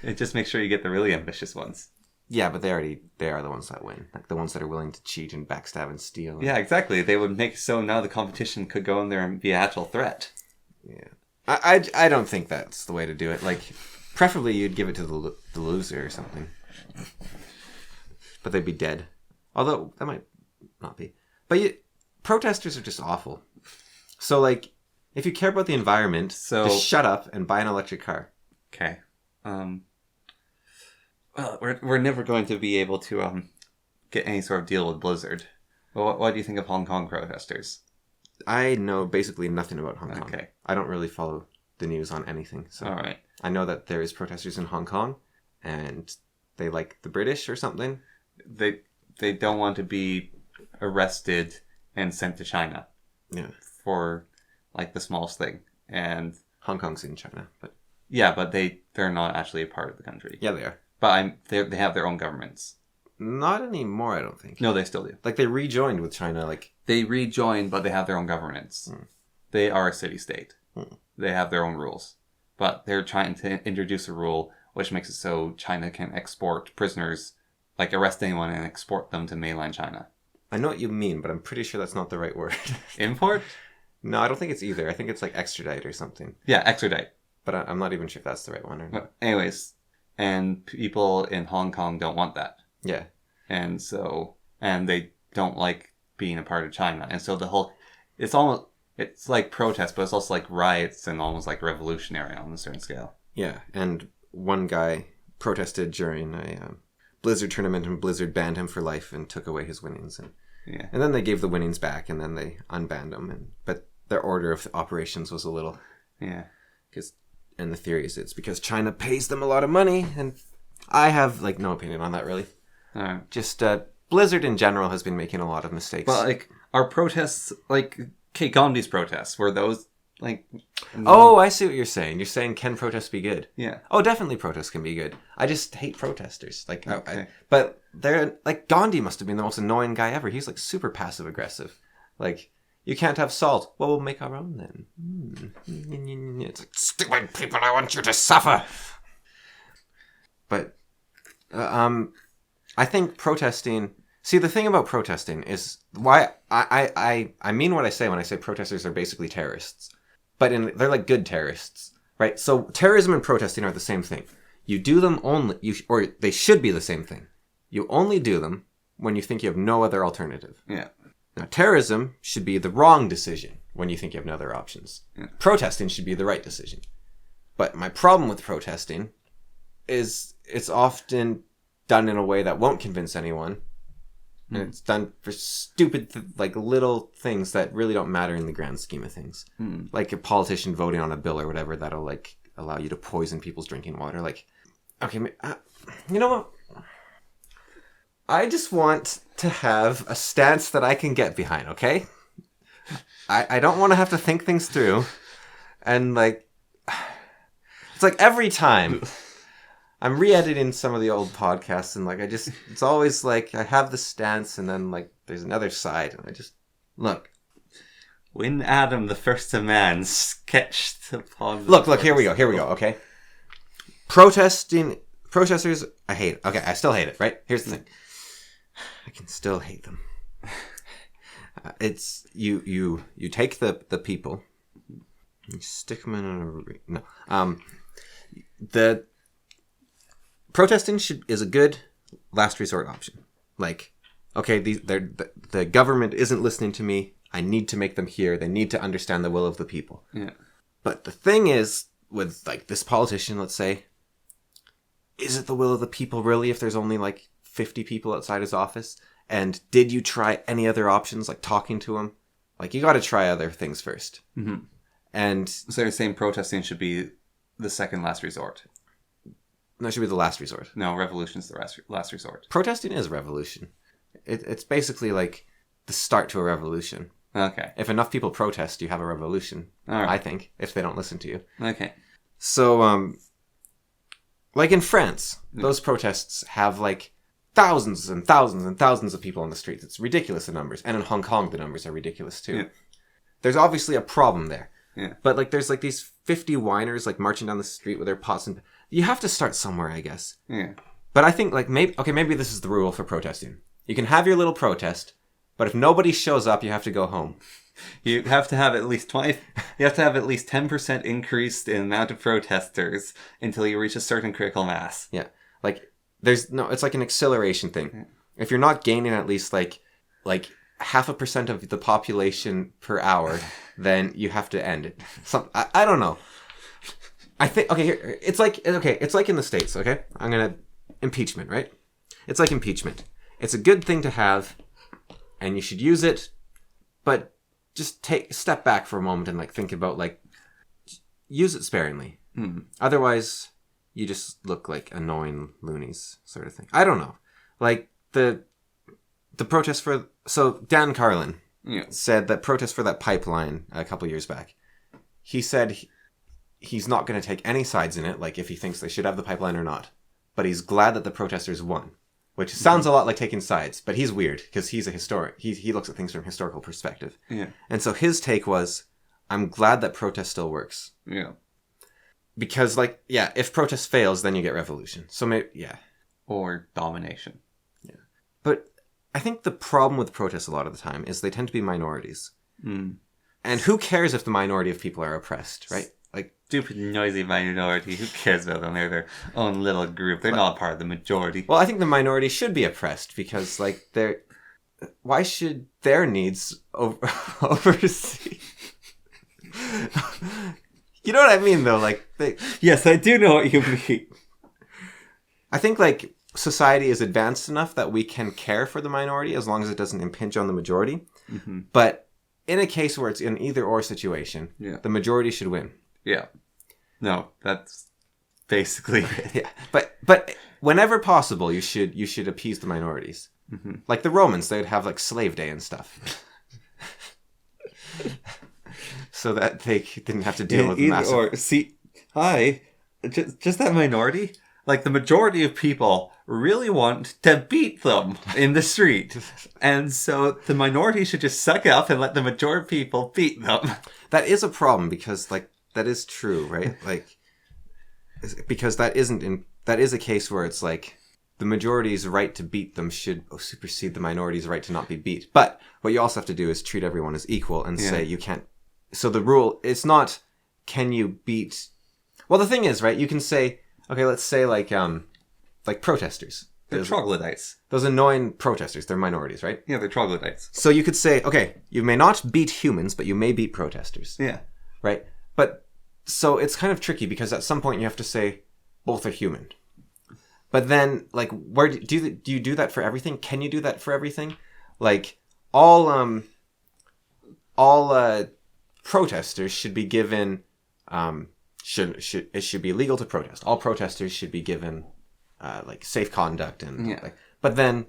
Speaker 2: It just makes sure you get the really ambitious ones.
Speaker 1: Yeah, but they are the ones that win. Like, the ones that are willing to cheat and backstab and steal.
Speaker 2: Yeah, exactly. They would make so now the competition could go in there and be an actual threat.
Speaker 1: Yeah. I don't think that's the way to do it. Like, preferably you'd give it to the loser or something. But they'd be dead. Although, that might not be. But protesters are just awful. So, like, if you care about the environment, just shut up and buy an electric car.
Speaker 2: Okay. Well, we're never going to be able to get any sort of deal with Blizzard. Well, what do you think of Hong Kong protesters?
Speaker 1: I know basically nothing about Hong Kong.
Speaker 2: Okay.
Speaker 1: I don't really follow the news on anything. So
Speaker 2: all right.
Speaker 1: I know that there is protesters in Hong Kong, and they like the British or something.
Speaker 2: They don't want to be arrested and sent to China.
Speaker 1: Yeah.
Speaker 2: For like the smallest thing. And
Speaker 1: Hong Kong's in China, but
Speaker 2: yeah, but they're not actually a part of the country.
Speaker 1: Yeah, they are.
Speaker 2: But they have their own governments.
Speaker 1: Not anymore, I don't think.
Speaker 2: No, they still do.
Speaker 1: Like, they rejoined with China, like...
Speaker 2: They rejoined, but they have their own governance. They are a city-state. They have their own rules. But they're trying to introduce a rule which makes it so China can export prisoners, like arrest anyone and export them to mainland China.
Speaker 1: I know what you mean, but I'm pretty sure that's not the right word.
Speaker 2: Import?
Speaker 1: No, I don't think it's either. I think it's like extradite or something.
Speaker 2: Yeah, extradite.
Speaker 1: But I'm not even sure if that's the right one or not.
Speaker 2: But anyways, and people in Hong Kong don't want that.
Speaker 1: Yeah.
Speaker 2: And they don't like being a part of China. And so it's like protest, but it's also like riots and almost like revolutionary on a certain scale.
Speaker 1: Yeah, and one guy protested during a Blizzard tournament, and Blizzard banned him for life and took away his winnings. And then they gave the winnings back, and then they unbanned him. But their order of operations was a little...
Speaker 2: Yeah.
Speaker 1: And the theory is it's because China pays them a lot of money, and I have, like, no opinion on that, really. Just, Blizzard in general has been making a lot of mistakes.
Speaker 2: But, like, our protests, like, Gandhi's protests, were those, like...
Speaker 1: Oh, I see what you're saying. You're saying, can protests be good?
Speaker 2: Yeah.
Speaker 1: Oh, definitely protests can be good. I just hate protesters. Like,
Speaker 2: okay.
Speaker 1: But they're, like, Gandhi must have been the most annoying guy ever. He's, like, super passive-aggressive. Like... You can't have salt. Well, we'll make our own then. It's like, stupid people, I want you to suffer. But, I think protesting... See, the thing about protesting is why I mean what I say when I say protesters are basically terrorists. But they're like good terrorists, right? So terrorism and protesting are the same thing. You do them or they should be the same thing. You only do them when you think you have no other alternative.
Speaker 2: Yeah.
Speaker 1: Now, terrorism should be the wrong decision when you think you have no other options. Yeah. Protesting should be the right decision. But my problem with protesting is it's often done in a way that won't convince anyone. And it's done for stupid, like, little things that really don't matter in the grand scheme of things. Like a politician voting on a bill or whatever that'll, like, allow you to poison people's drinking water. Like, okay, you know what? I just want to have a stance that I can get behind, okay? I don't want to have to think things through. And, like, it's like every time I'm re-editing some of the old podcasts and, like, it's always like I have the stance and then, like, there's another side. And I just, look.
Speaker 2: When Adam, the first of man, sketched upon...
Speaker 1: Look, here we go, okay? Protesters, I hate it. Okay, I still hate it, right? Here's the thing. I can still hate them. It's you take the people, you stick them in a the protesting is a good last resort option. Like, okay, the government isn't listening to me. I need to make them hear. They need to understand the will of the people.
Speaker 2: Yeah.
Speaker 1: But the thing is, with like this politician, let's say, is it the will of the people really if there's only like 50 people outside his office? And did you try any other options, like talking to him? Like, you got to try other things first.
Speaker 2: Mm-hmm.
Speaker 1: And
Speaker 2: So you're saying protesting should be the second last resort?
Speaker 1: that should be the last resort.
Speaker 2: No, revolution's the last resort.
Speaker 1: Protesting is a revolution. It's basically like the start to a revolution.
Speaker 2: Okay.
Speaker 1: If enough people protest, you have a revolution.
Speaker 2: All right.
Speaker 1: I think, if they don't listen to you.
Speaker 2: Okay.
Speaker 1: So, like in France, those protests have like thousands and thousands and thousands of people on the streets. It's ridiculous, the numbers. And in Hong Kong, the numbers are ridiculous too.
Speaker 2: Yeah.
Speaker 1: There's obviously a problem there.
Speaker 2: Yeah.
Speaker 1: But like, there's like these 50 whiners like marching down the street with their pots and... You have to start somewhere, I guess.
Speaker 2: Yeah.
Speaker 1: But I think like maybe this is the rule for protesting. You can have your little protest, but if nobody shows up, you have to go home.
Speaker 2: You have to have at least 20. You have to have at least 10% increase in amount of protesters until you reach a certain critical mass.
Speaker 1: Yeah. Like it's like an acceleration thing. If you're not gaining at least like 0.5% of the population per hour, then you have to end it. I don't know. I think here it's like in the States, okay? Impeachment, right? It's like impeachment. It's a good thing to have, and you should use it, but just step back for a moment and like think about like use it sparingly. Otherwise, you just look like annoying loonies, sort of thing. I don't know. Like the protest Dan Carlin said that protest for that pipeline a couple years back. He said he's not going to take any sides in it, like if he thinks they should have the pipeline or not. But he's glad that the protesters won, which sounds a lot like taking sides. But he's weird because he's a historian. He looks at things from a historical perspective.
Speaker 2: Yeah.
Speaker 1: And so his take was, I'm glad that protest still works.
Speaker 2: Yeah.
Speaker 1: Because if protest fails, then you get revolution. So maybe,
Speaker 2: Or domination.
Speaker 1: Yeah. But I think the problem with protests a lot of the time is they tend to be minorities. And who cares if the minority of people are oppressed, right? Like,
Speaker 2: stupid, noisy minority. Who cares about them? They're their own little group. They're not part of the majority.
Speaker 1: Well, I think the minority should be oppressed because, like, why should their needs oversee? You know what I mean, though? Like,
Speaker 2: yes, I do know what you mean.
Speaker 1: I think, like, society is advanced enough that we can care for the minority as long as it doesn't impinge on the majority. Mm-hmm. But in a case where it's an either-or situation, the majority should win.
Speaker 2: Yeah. No, that's basically it.
Speaker 1: Yeah. But whenever possible, you should appease the minorities. Mm-hmm. Like the Romans, they'd have like slave day and stuff. So that they didn't have to deal with massive...
Speaker 2: Or, see, just that minority, like the majority of people really want to beat them in the street. And so the minority should just suck up and let the majority of people beat them.
Speaker 1: That is a problem because, like, that is true, right? Like, because that is a case where it's like the majority's right to beat them should supersede the minority's right to not be beat. But what you also have to do is treat everyone as equal and say you can't. So the rule, it's not can you beat. Well, the thing is, right? You can say, okay, let's say like protesters.
Speaker 2: They're troglodytes.
Speaker 1: Those annoying protesters, they're minorities, right?
Speaker 2: Yeah, they're troglodytes.
Speaker 1: So you could say, okay, you may not beat humans, but you may beat protesters.
Speaker 2: Yeah.
Speaker 1: Right? But so it's kind of tricky because at some point you have to say both are human. But then, like, where do you do that for everything? Can you do that for everything? Like, all protesters should be given it should be illegal to protest. All protesters should be given like safe conduct and like. But then,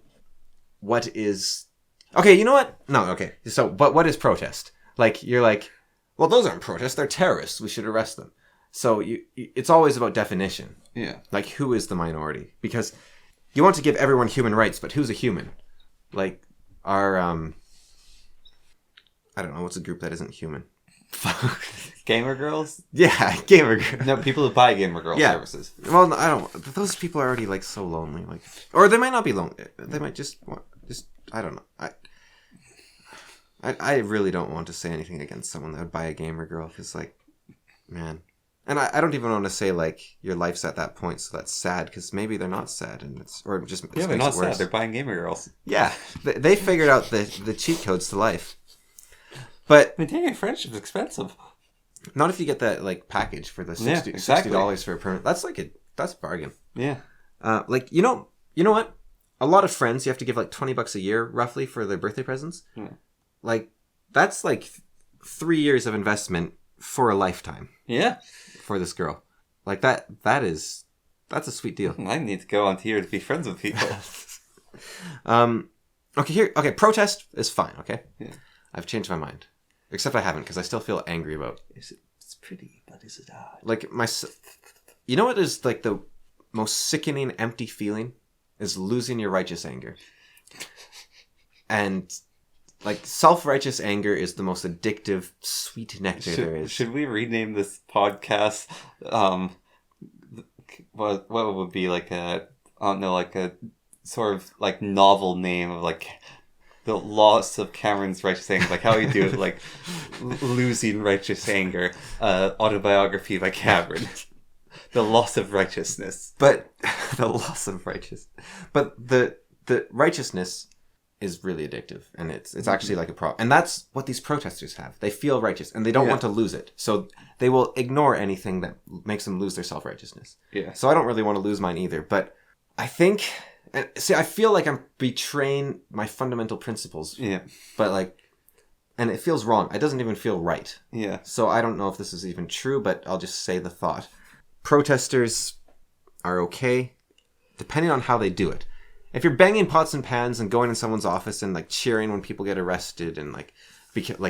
Speaker 1: what is? Okay, you know what? No, okay. So, but what is protest? Like, you're like, well, those aren't protests. They're terrorists. We should arrest them. So it's always about definition.
Speaker 2: Yeah.
Speaker 1: Like, who is the minority? Because you want to give everyone human rights, but who's a human? Like, our I don't know, what's a group that isn't human?
Speaker 2: Gamer girls?
Speaker 1: Yeah, gamer girls.
Speaker 2: No, people who buy gamer girl services.
Speaker 1: Well, no, I don't. Those people are already like so lonely, like, or they might not be lonely. They might just I don't know. I really don't want to say anything against someone that would buy a gamer girl because, like, man. And I don't even want to say, like, your life's at that point, so that's sad, because maybe they're not sad, and
Speaker 2: they're not sad. They're buying gamer girls.
Speaker 1: Yeah, they figured out the cheat codes to life. But
Speaker 2: maintaining a friendship is expensive.
Speaker 1: Not if you get that, like, package for the $60 for a permit. That's a bargain.
Speaker 2: Yeah.
Speaker 1: Like, you know what? A lot of friends, you have to give like $20 a year roughly for their birthday presents.
Speaker 2: Yeah.
Speaker 1: Like, That's like 3 years of investment for a lifetime
Speaker 2: Yeah.
Speaker 1: for this girl. Like that's a sweet deal.
Speaker 2: I need to go on here to be friends with people.
Speaker 1: Okay, protest is fine, okay?
Speaker 2: Yeah.
Speaker 1: I've changed my mind. Except I haven't, because I still feel angry about...
Speaker 2: It's pretty, but is it hard?
Speaker 1: Like, you know what is, like, the most sickening, empty feeling? Is losing your righteous anger. And, like, self-righteous anger is the most addictive, sweet nectar there is.
Speaker 2: Should we rename this podcast, what would be like a, I don't know, like a sort of, like, novel name of, like... The loss of Cameron's righteous anger, like how you do it, like losing righteous anger, autobiography by Cameron. The loss of righteousness.
Speaker 1: But the loss of righteous. But the righteousness is really addictive, and it's actually like a problem. And that's what these protesters have. They feel righteous, and they don't want to lose it. So they will ignore anything that makes them lose their self-righteousness.
Speaker 2: Yeah.
Speaker 1: So I don't really want to lose mine either, but I think... And see, I feel like I'm betraying my fundamental principles.
Speaker 2: Yeah.
Speaker 1: But like, and it feels wrong. It doesn't even feel right.
Speaker 2: Yeah.
Speaker 1: So I don't know if this is even true, but I'll just say the thought. Protesters are okay, depending on how they do it. If you're banging pots and pans and going in someone's office and like cheering when people get arrested and like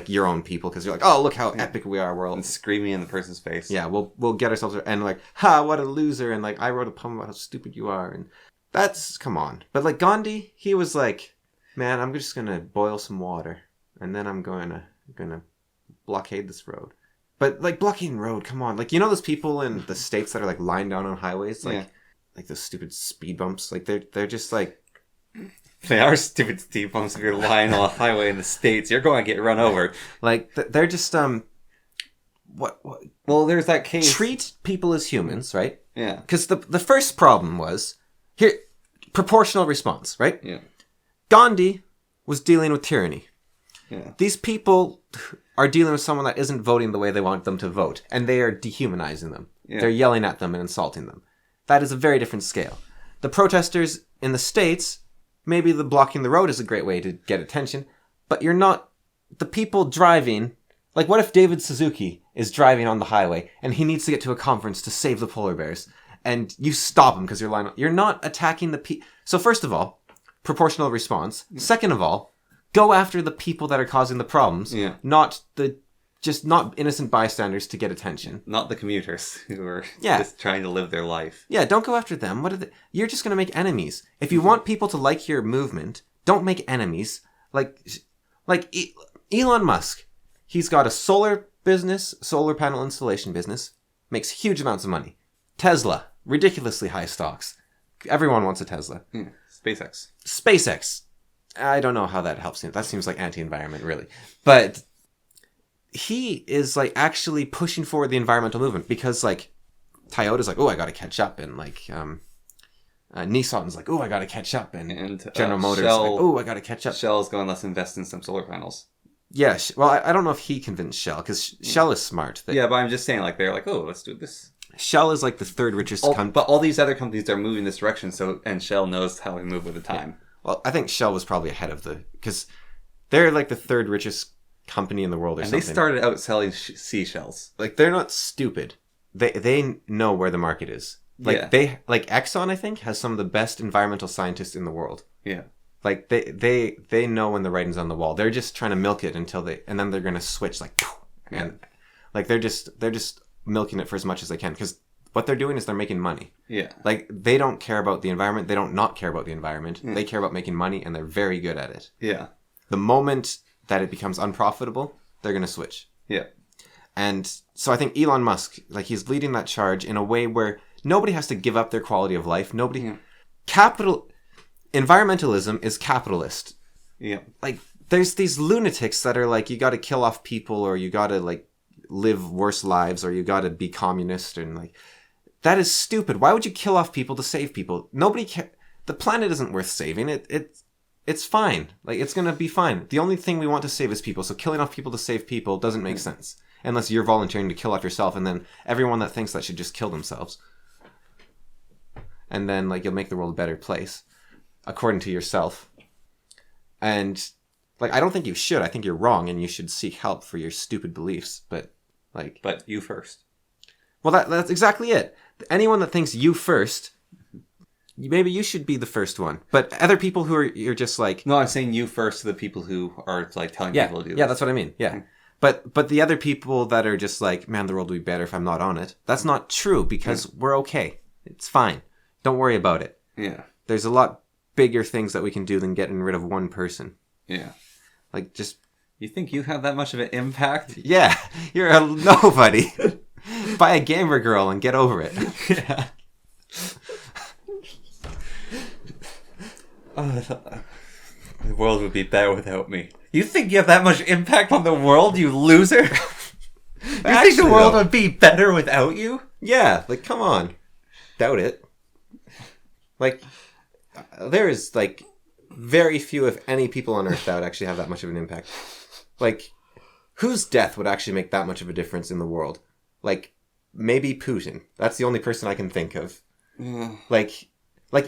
Speaker 1: your own people, because you're like, oh, look how epic we are, world.
Speaker 2: And screaming in the person's face.
Speaker 1: Yeah, we'll get ourselves, and like, ha, what a loser, and like, I wrote a poem about how stupid you are, and that's, come on. But like Gandhi, he was like, man, I'm just gonna boil some water, and then I'm gonna blockade this road. But like blockading road, come on. Like, you know those people in the States that are like lying down on highways? Like those stupid speed bumps? Like they're just like...
Speaker 2: They are stupid speed bumps if you're lying on a highway in the States. You're going to get run over.
Speaker 1: Like, they're just, what?
Speaker 2: Well, there's that case...
Speaker 1: Treat people as humans, right?
Speaker 2: Yeah.
Speaker 1: Because the first problem was... Here, proportional response, right?
Speaker 2: Yeah.
Speaker 1: Gandhi was dealing with tyranny.
Speaker 2: Yeah.
Speaker 1: These people are dealing with someone that isn't voting the way they want them to vote, and they are dehumanizing them. Yeah. They're yelling at them and insulting them. That is a very different scale. The protesters in the States, maybe the blocking the road is a great way to get attention, but you're not... The people driving... Like, what if David Suzuki is driving on the highway, and he needs to get to a conference to save the polar bears? And you stop him because you're lying. You're not attacking the people. So first of all, proportional response. Second of all, go after the people that are causing the problems.
Speaker 2: Yeah.
Speaker 1: Not innocent bystanders to get attention.
Speaker 2: Not the commuters who are just trying to live their life.
Speaker 1: Yeah, don't go after them. You're just going to make enemies. If you want people to like your movement, don't make enemies. Like Elon Musk. He's got a solar panel installation business, makes huge amounts of money. Tesla. Ridiculously high stocks. Everyone wants a Tesla. SpaceX. I don't know how that helps him. That seems like anti-environment, really. But he is like actually pushing forward the environmental movement because like Toyota's like, oh, I got to catch up, and like Nissan's like, oh, I got to catch up, and General Motors like, oh, I got to catch up.
Speaker 2: Shell's going, let's invest in some solar panels.
Speaker 1: Yeah, well, I don't know if he convinced Shell because Shell is smart.
Speaker 2: Yeah, but I'm just saying, like, they're like, oh, let's do this.
Speaker 1: Shell is like the third richest company.
Speaker 2: But all these other companies are moving this direction, and Shell knows how to move with the time.
Speaker 1: Yeah. Well, I think Shell was probably ahead of because they're like the third richest company in the world or something.
Speaker 2: And they started out selling seashells.
Speaker 1: Like, they're not stupid. They know where the market is. Like, Exxon, I think, has some of the best environmental scientists in the world.
Speaker 2: Yeah.
Speaker 1: Like, they know when the writing's on the wall. They're just trying to milk it and then they're going to switch, like, and like, they're just milking it for as much as they can because what they're doing is they're making money.
Speaker 2: Yeah.
Speaker 1: Like, they don't care about the environment. They don't not care about the environment. They care about making money, and they're very good at it.
Speaker 2: Yeah.
Speaker 1: The moment that it becomes unprofitable, they're going to switch.
Speaker 2: Yeah.
Speaker 1: And so I think Elon Musk, like, he's leading that charge in a way where nobody has to give up their quality of life. Environmentalism is capitalist.
Speaker 2: Yeah.
Speaker 1: Like, there's these lunatics that are like, you got to kill off people, or you got to like live worse lives, or you got to be communist, and like, that is stupid. Why would you kill off people to save people? Nobody care. The planet isn't worth saving. It's fine. Like, it's going to be fine. The only thing we want to save is people. So killing off people to save people doesn't make sense. Unless you're volunteering to kill off yourself, and then everyone that thinks that should just kill themselves. And then, like, you'll make the world a better place. According to yourself. And Like, I don't think you should. I think you're wrong, and you should seek help for your stupid beliefs. But, like...
Speaker 2: But you first.
Speaker 1: Well, that's exactly it. Anyone that thinks you first, maybe you should be the first one. But other people who you're just like...
Speaker 2: No, I'm saying you first to the people who are, like, telling people to do this.
Speaker 1: Yeah, that's what I mean. Yeah. But the other people that are just like, man, the world would be better if I'm not on it. That's not true, because we're okay. It's fine. Don't worry about it.
Speaker 2: Yeah.
Speaker 1: There's a lot bigger things that we can do than getting rid of one person.
Speaker 2: Yeah.
Speaker 1: Like, just...
Speaker 2: You think you have that much of an impact?
Speaker 1: Yeah. You're a nobody. Buy a gamer girl and get over it.
Speaker 2: Yeah. The world would be better without me. You think you have that much impact on the world, you loser? You think the world would be better without you?
Speaker 1: Yeah, like, come on. Doubt it. Like, there is, like, very few, if any, people on Earth that would actually have that much of an impact. Like, whose death would actually make that much of a difference in the world? Like, maybe Putin. That's the only person I can think of.
Speaker 2: Yeah.
Speaker 1: Like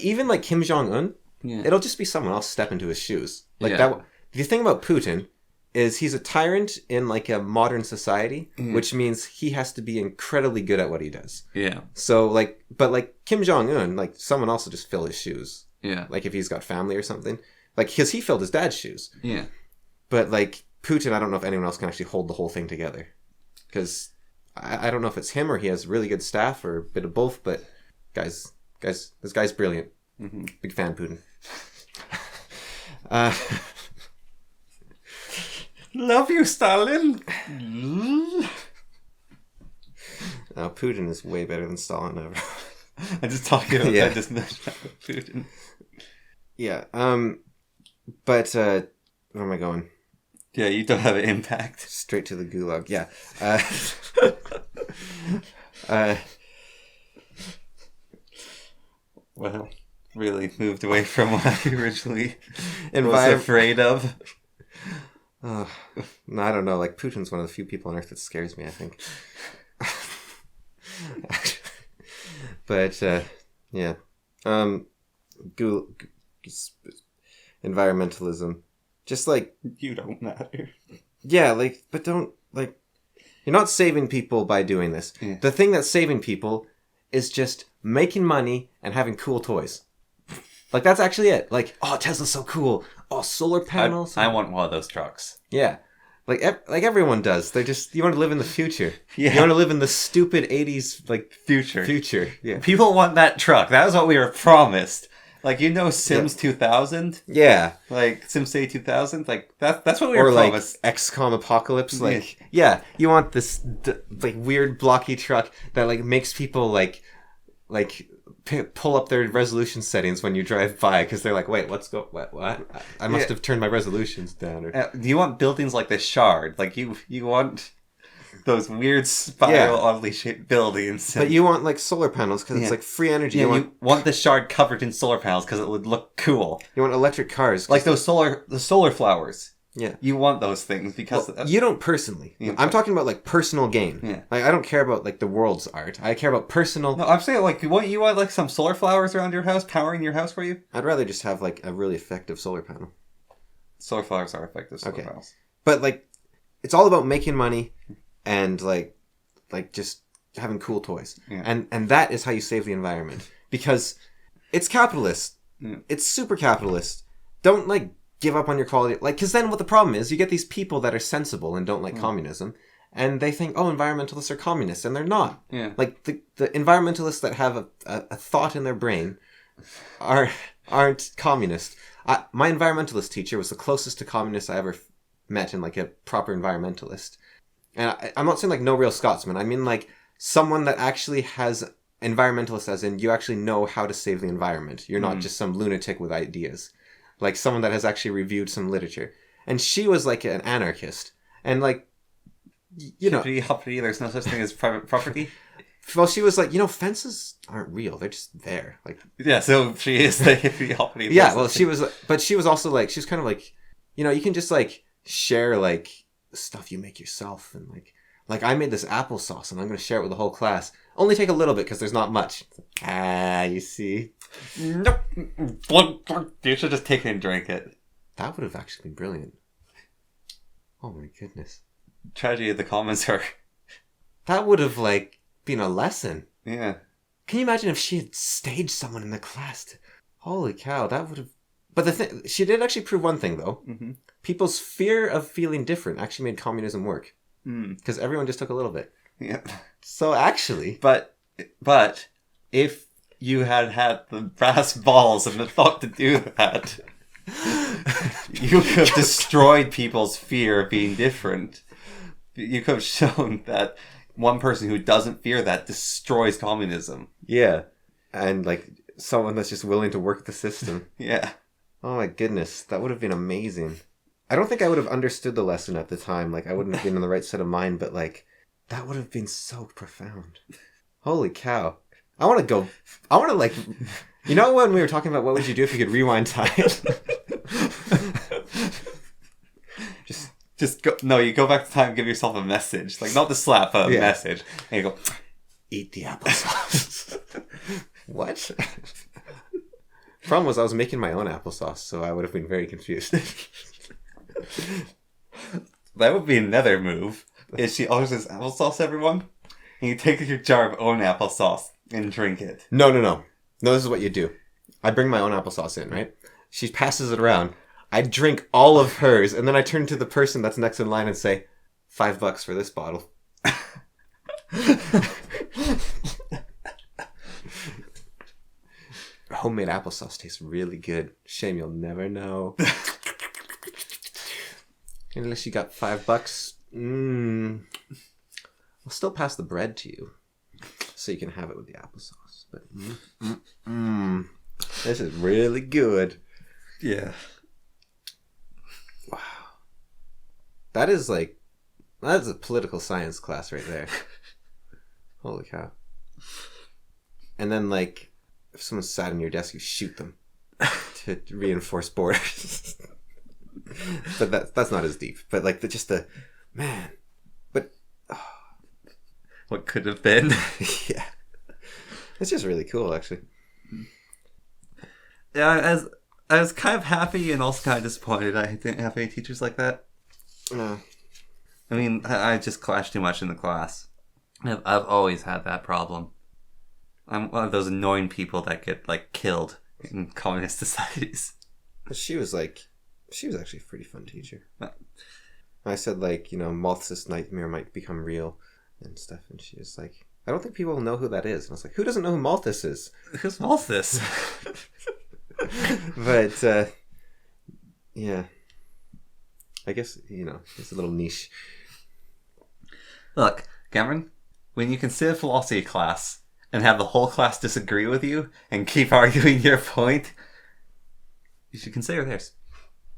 Speaker 1: even, like, Kim Jong-un, it'll just be someone else step into his shoes. Like, that... The thing about Putin is he's a tyrant in, like, a modern society, which means he has to be incredibly good at what he does.
Speaker 2: Yeah.
Speaker 1: So, like... But, like, Kim Jong-un, like, someone else will just fill his shoes.
Speaker 2: Yeah.
Speaker 1: Like, if he's got family or something. Like, because he filled his dad's shoes.
Speaker 2: Yeah.
Speaker 1: But, like, Putin, I don't know if anyone else can actually hold the whole thing together. Because I don't know if it's him or he has really good staff or a bit of both, but guys, this guy's brilliant.
Speaker 2: Mm-hmm.
Speaker 1: Big fan, Putin.
Speaker 2: Love you, Stalin.
Speaker 1: Putin is way better than Stalin ever.
Speaker 2: I'm just talking about
Speaker 1: Yeah.
Speaker 2: that, just mentioned Putin.
Speaker 1: Yeah. But where am I going?
Speaker 2: Yeah, you don't have an impact.
Speaker 1: Straight to the gulag. Yeah.
Speaker 2: Well, really moved away from what I originally was
Speaker 1: Envi-
Speaker 2: afraid of.
Speaker 1: No, I don't know. Like, Putin's one of the few people on Earth that scares me, I think. But, yeah. Environmentalism. Just, like...
Speaker 2: You don't matter.
Speaker 1: Yeah, like, but don't, like... You're not saving people by doing this.
Speaker 2: Yeah.
Speaker 1: The thing that's saving people is just making money and having cool toys. Like, that's actually it. Like, oh, Tesla's so cool. Oh, solar panels.
Speaker 2: I want one of those trucks.
Speaker 1: Yeah. Like everyone does. They're just, you want to live in the future.
Speaker 2: Yeah.
Speaker 1: You want to live in the stupid 80s, like,
Speaker 2: Future.
Speaker 1: Yeah.
Speaker 2: People want that truck. That was what we were promised. Like, you know Sims 2000?
Speaker 1: Yeah.
Speaker 2: Like, SimCity 2000? Like, that's what we were
Speaker 1: Or, like,
Speaker 2: promised.
Speaker 1: XCOM Apocalypse. Like, yeah, you want this, like, weird blocky truck that, like, makes people, like pull up their resolution settings when you drive by because they're like, wait, what? I must have turned my resolutions down. Or...
Speaker 2: Do you want buildings like the Shard? Like, you want those weird spiral, oddly shaped buildings.
Speaker 1: But you want, like, solar panels because it's, like, free energy.
Speaker 2: Yeah, you want the Shard covered in solar panels because it would look cool.
Speaker 1: You want electric cars.
Speaker 2: Like the solar flowers.
Speaker 1: Yeah.
Speaker 2: You want those things because...
Speaker 1: Well, you don't personally. I'm talking about, like, personal gain.
Speaker 2: Yeah.
Speaker 1: Like, I don't care about, like, the world's art. I care about personal...
Speaker 2: No, I'm saying, like, you want like, some solar flowers around your house, powering your house for you?
Speaker 1: I'd rather just have, like, a really effective solar panel.
Speaker 2: Solar flowers are effective solar panels.
Speaker 1: But, like, it's all about making money and, like just having cool toys. Yeah. And that is how you save the environment. Because it's capitalist. Yeah. It's super capitalist. Don't, like... give up on your quality, like, because then what the problem is, you get these people that are sensible and don't like communism, and they think, oh, environmentalists are communists, and they're not.
Speaker 2: Yeah.
Speaker 1: Like, the environmentalists that have a thought in their brain aren't communist. My environmentalist teacher was the closest to communist I ever met in, like, a proper environmentalist. And I'm not saying, like, no real Scotsman. I mean, like, someone that actually has environmentalist, as in you actually know how to save the environment. You're not just some lunatic with ideas. Like, someone that has actually reviewed some literature. And she was, like, an anarchist. And, like, you know...
Speaker 2: There's no such thing as private property?
Speaker 1: Well, she was like, fences aren't real. They're just there. Like,
Speaker 2: yeah, so she is the hippie hoppity.
Speaker 1: Yeah, well, she was... But she was also, like... She was kind of like... you can just, like, share, like, stuff you make yourself. And, like, I made this applesauce, and I'm going to share it with the whole class. Only take a little bit, because there's not much. You see...
Speaker 2: Nope. You should just take it and drink it.
Speaker 1: That would have actually been brilliant. Oh my goodness.
Speaker 2: Tragedy of the Commons are...
Speaker 1: That would have, like, been a lesson.
Speaker 2: Yeah.
Speaker 1: Can you imagine if she had staged someone in the class? Holy cow, that would have... But the thing, she did actually prove one thing, though.
Speaker 2: Mm-hmm.
Speaker 1: People's fear of feeling different actually made communism work.
Speaker 2: Mm.
Speaker 1: Because everyone just took a little bit.
Speaker 2: Yeah.
Speaker 1: So actually...
Speaker 2: But if you had the brass balls and the thought to do that, you could have destroyed people's fear of being different. You could have shown that one person who doesn't fear that destroys communism.
Speaker 1: Yeah. And, like, someone that's just willing to work the system.
Speaker 2: Yeah.
Speaker 1: Oh my goodness, that would have been amazing. I don't think I would have understood the lesson at the time. Like, I wouldn't have been in the right set of mind, but, like, that would have been so profound. Holy cow. I want to, like... You know when we were talking about what would you do if you could rewind time?
Speaker 2: Just go... No, you go back to time and give yourself a message. Like, not the slap, a message. And you go...
Speaker 1: Eat the applesauce. What? Problem was I was making my own applesauce, so I would have been very confused.
Speaker 2: That would be another move. Is she orders applesauce, everyone? And you take your jar of own applesauce and drink it.
Speaker 1: No, this is what you do. I bring my own applesauce in, right? She passes it around. I drink all of hers, and then I turn to the person that's next in line and say, $5 for this bottle. Homemade applesauce tastes really good. Shame you'll never know. Unless you got $5. I'll still pass the bread to you, so you can have it with the applesauce. But this is really good.
Speaker 2: Yeah.
Speaker 1: Wow. That's a political science class right there. Holy cow. And then, like, if someone sat on your desk, you shoot them to reinforce borders. But that's not as deep. But, like, man. But,
Speaker 2: what could have been?
Speaker 1: Yeah. It's just really cool, actually.
Speaker 2: Yeah, I was kind of happy and also kind of disappointed I didn't have any teachers like that.
Speaker 1: No.
Speaker 2: I mean, I just clashed too much in the class. I've always had that problem. I'm one of those annoying people that get, like, killed in communist societies.
Speaker 1: But she was actually a pretty fun teacher. I said, like, Malthus' nightmare might become real and stuff, and she was like, I don't think people will know who that is. And I was like, who doesn't know who Malthus is?
Speaker 2: Who's Malthus?
Speaker 1: But, yeah. I guess, it's a little niche.
Speaker 2: Look, Cameron, when you consider philosophy class and have the whole class disagree with you and keep arguing your point, you should consider theirs.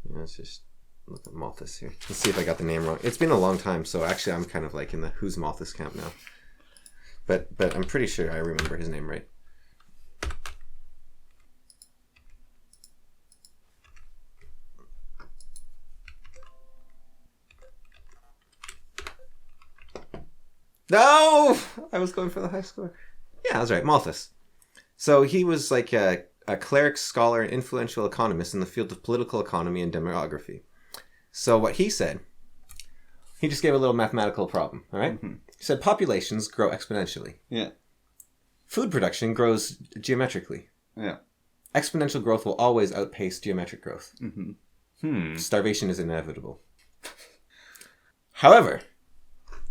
Speaker 1: Yeah, let's just look at Malthus here. Let's see if I got the name wrong. It's been a long time, so actually I'm kind of like in the who's Malthus camp now. But I'm pretty sure I remember his name right. No! I was going for the high score. Yeah, I was right. Malthus. So he was like a cleric, scholar, and influential economist in the field of political economy and demography. So what he said, he just gave a little mathematical problem, all right? Mm-hmm. He said populations grow exponentially.
Speaker 2: Yeah.
Speaker 1: Food production grows geometrically.
Speaker 2: Yeah.
Speaker 1: Exponential growth will always outpace geometric growth.
Speaker 2: Mm-hmm.
Speaker 1: Starvation is inevitable. However,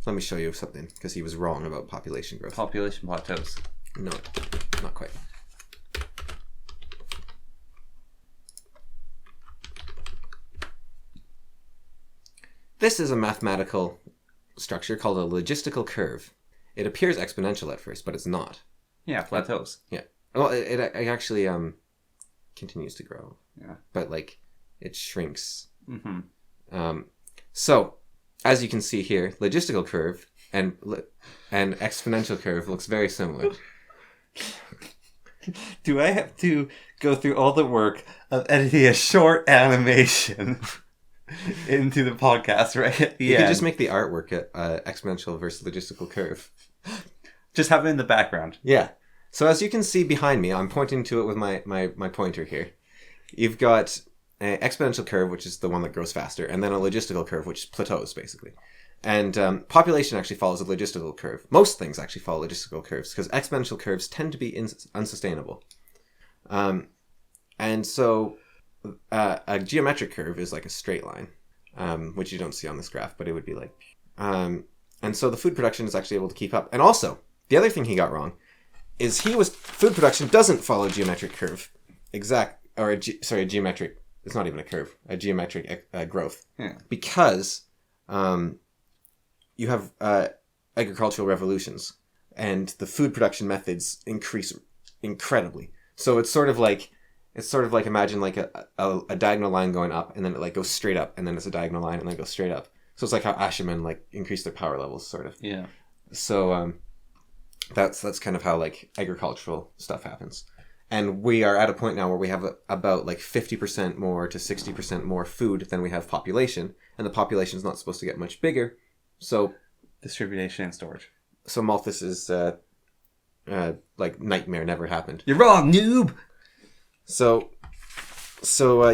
Speaker 1: let me show you something, because he was wrong about population growth.
Speaker 2: Population plateaus.
Speaker 1: No, not quite. This is a mathematical structure called a logistical curve. It appears exponential at first, but it's not.
Speaker 2: Yeah, plateaus.
Speaker 1: Yeah. Well, it actually continues to grow.
Speaker 2: Yeah.
Speaker 1: But, like, it shrinks.
Speaker 2: Mm-hmm.
Speaker 1: So, as you can see here, logistical curve and exponential curve looks very similar.
Speaker 2: Do I have to go through all the work of editing a short animation into the podcast right at the
Speaker 1: You
Speaker 2: end?
Speaker 1: could just make the artwork exponential versus logistical curve.
Speaker 2: Just have it in the background.
Speaker 1: Yeah. So as you can see behind me, I'm pointing to it with my pointer here. You've got an exponential curve, which is the one that grows faster, and then a logistical curve, which plateaus basically. And population actually follows a logistical curve. Most things actually follow logistical curves because exponential curves tend to be unsustainable. And so a geometric curve is like a straight line, which you don't see on this graph, but it would be like... and so the food production is actually able to keep up. And also, the other thing he got wrong is food production doesn't follow a geometric curve. A geometric... It's not even a curve. A geometric growth.
Speaker 2: Yeah.
Speaker 1: Because... you have agricultural revolutions, and the food production methods increase incredibly. So it's sort of like imagine like a diagonal line going up, and then it like goes straight up, and then it's a diagonal line, and then it goes straight up. So it's like how Ashermen like increase their power levels, sort of.
Speaker 2: Yeah.
Speaker 1: So that's kind of how like agricultural stuff happens. And we are at a point now where we have about like 50% more to 60% more food than we have population, and the population is not supposed to get much bigger. So
Speaker 2: distribution and storage.
Speaker 1: So Malthus's like nightmare never happened.
Speaker 2: You're wrong, noob.
Speaker 1: So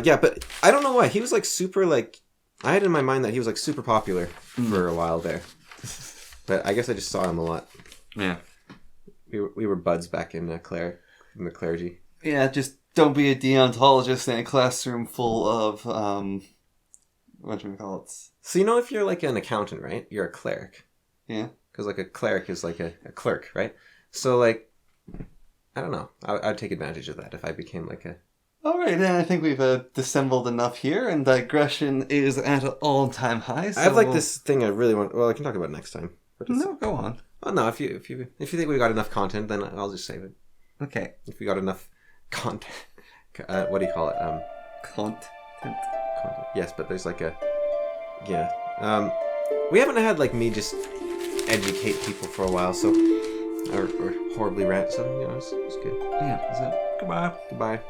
Speaker 1: yeah, but I don't know why he was like super like. I had in my mind that he was like super popular for a while there, but I guess I just saw him a lot.
Speaker 2: Yeah,
Speaker 1: we were buds back in the clergy.
Speaker 2: Yeah, just don't be a deontologist in a classroom full of what do we call it?
Speaker 1: So if you're like an accountant, right? You're a cleric.
Speaker 2: Yeah.
Speaker 1: Because like a cleric is like a clerk, right? So like, I don't know. I'd take advantage of that if I became like a...
Speaker 2: All right, then I think we've dissembled enough here, and digression is at an all-time high. So
Speaker 1: I have like this thing I really want... Well, I can talk about it next time.
Speaker 2: No, go on.
Speaker 1: Oh no, if you think we got enough content, then I'll just save it.
Speaker 2: Okay.
Speaker 1: If we got enough content... what do you call it?
Speaker 2: Content.
Speaker 1: Yes, but there's like a... Yeah. We haven't had like me just educate people for a while, so... Or horribly rant, so, it's good.
Speaker 2: Yeah, so goodbye.
Speaker 1: Goodbye.
Speaker 2: Bye.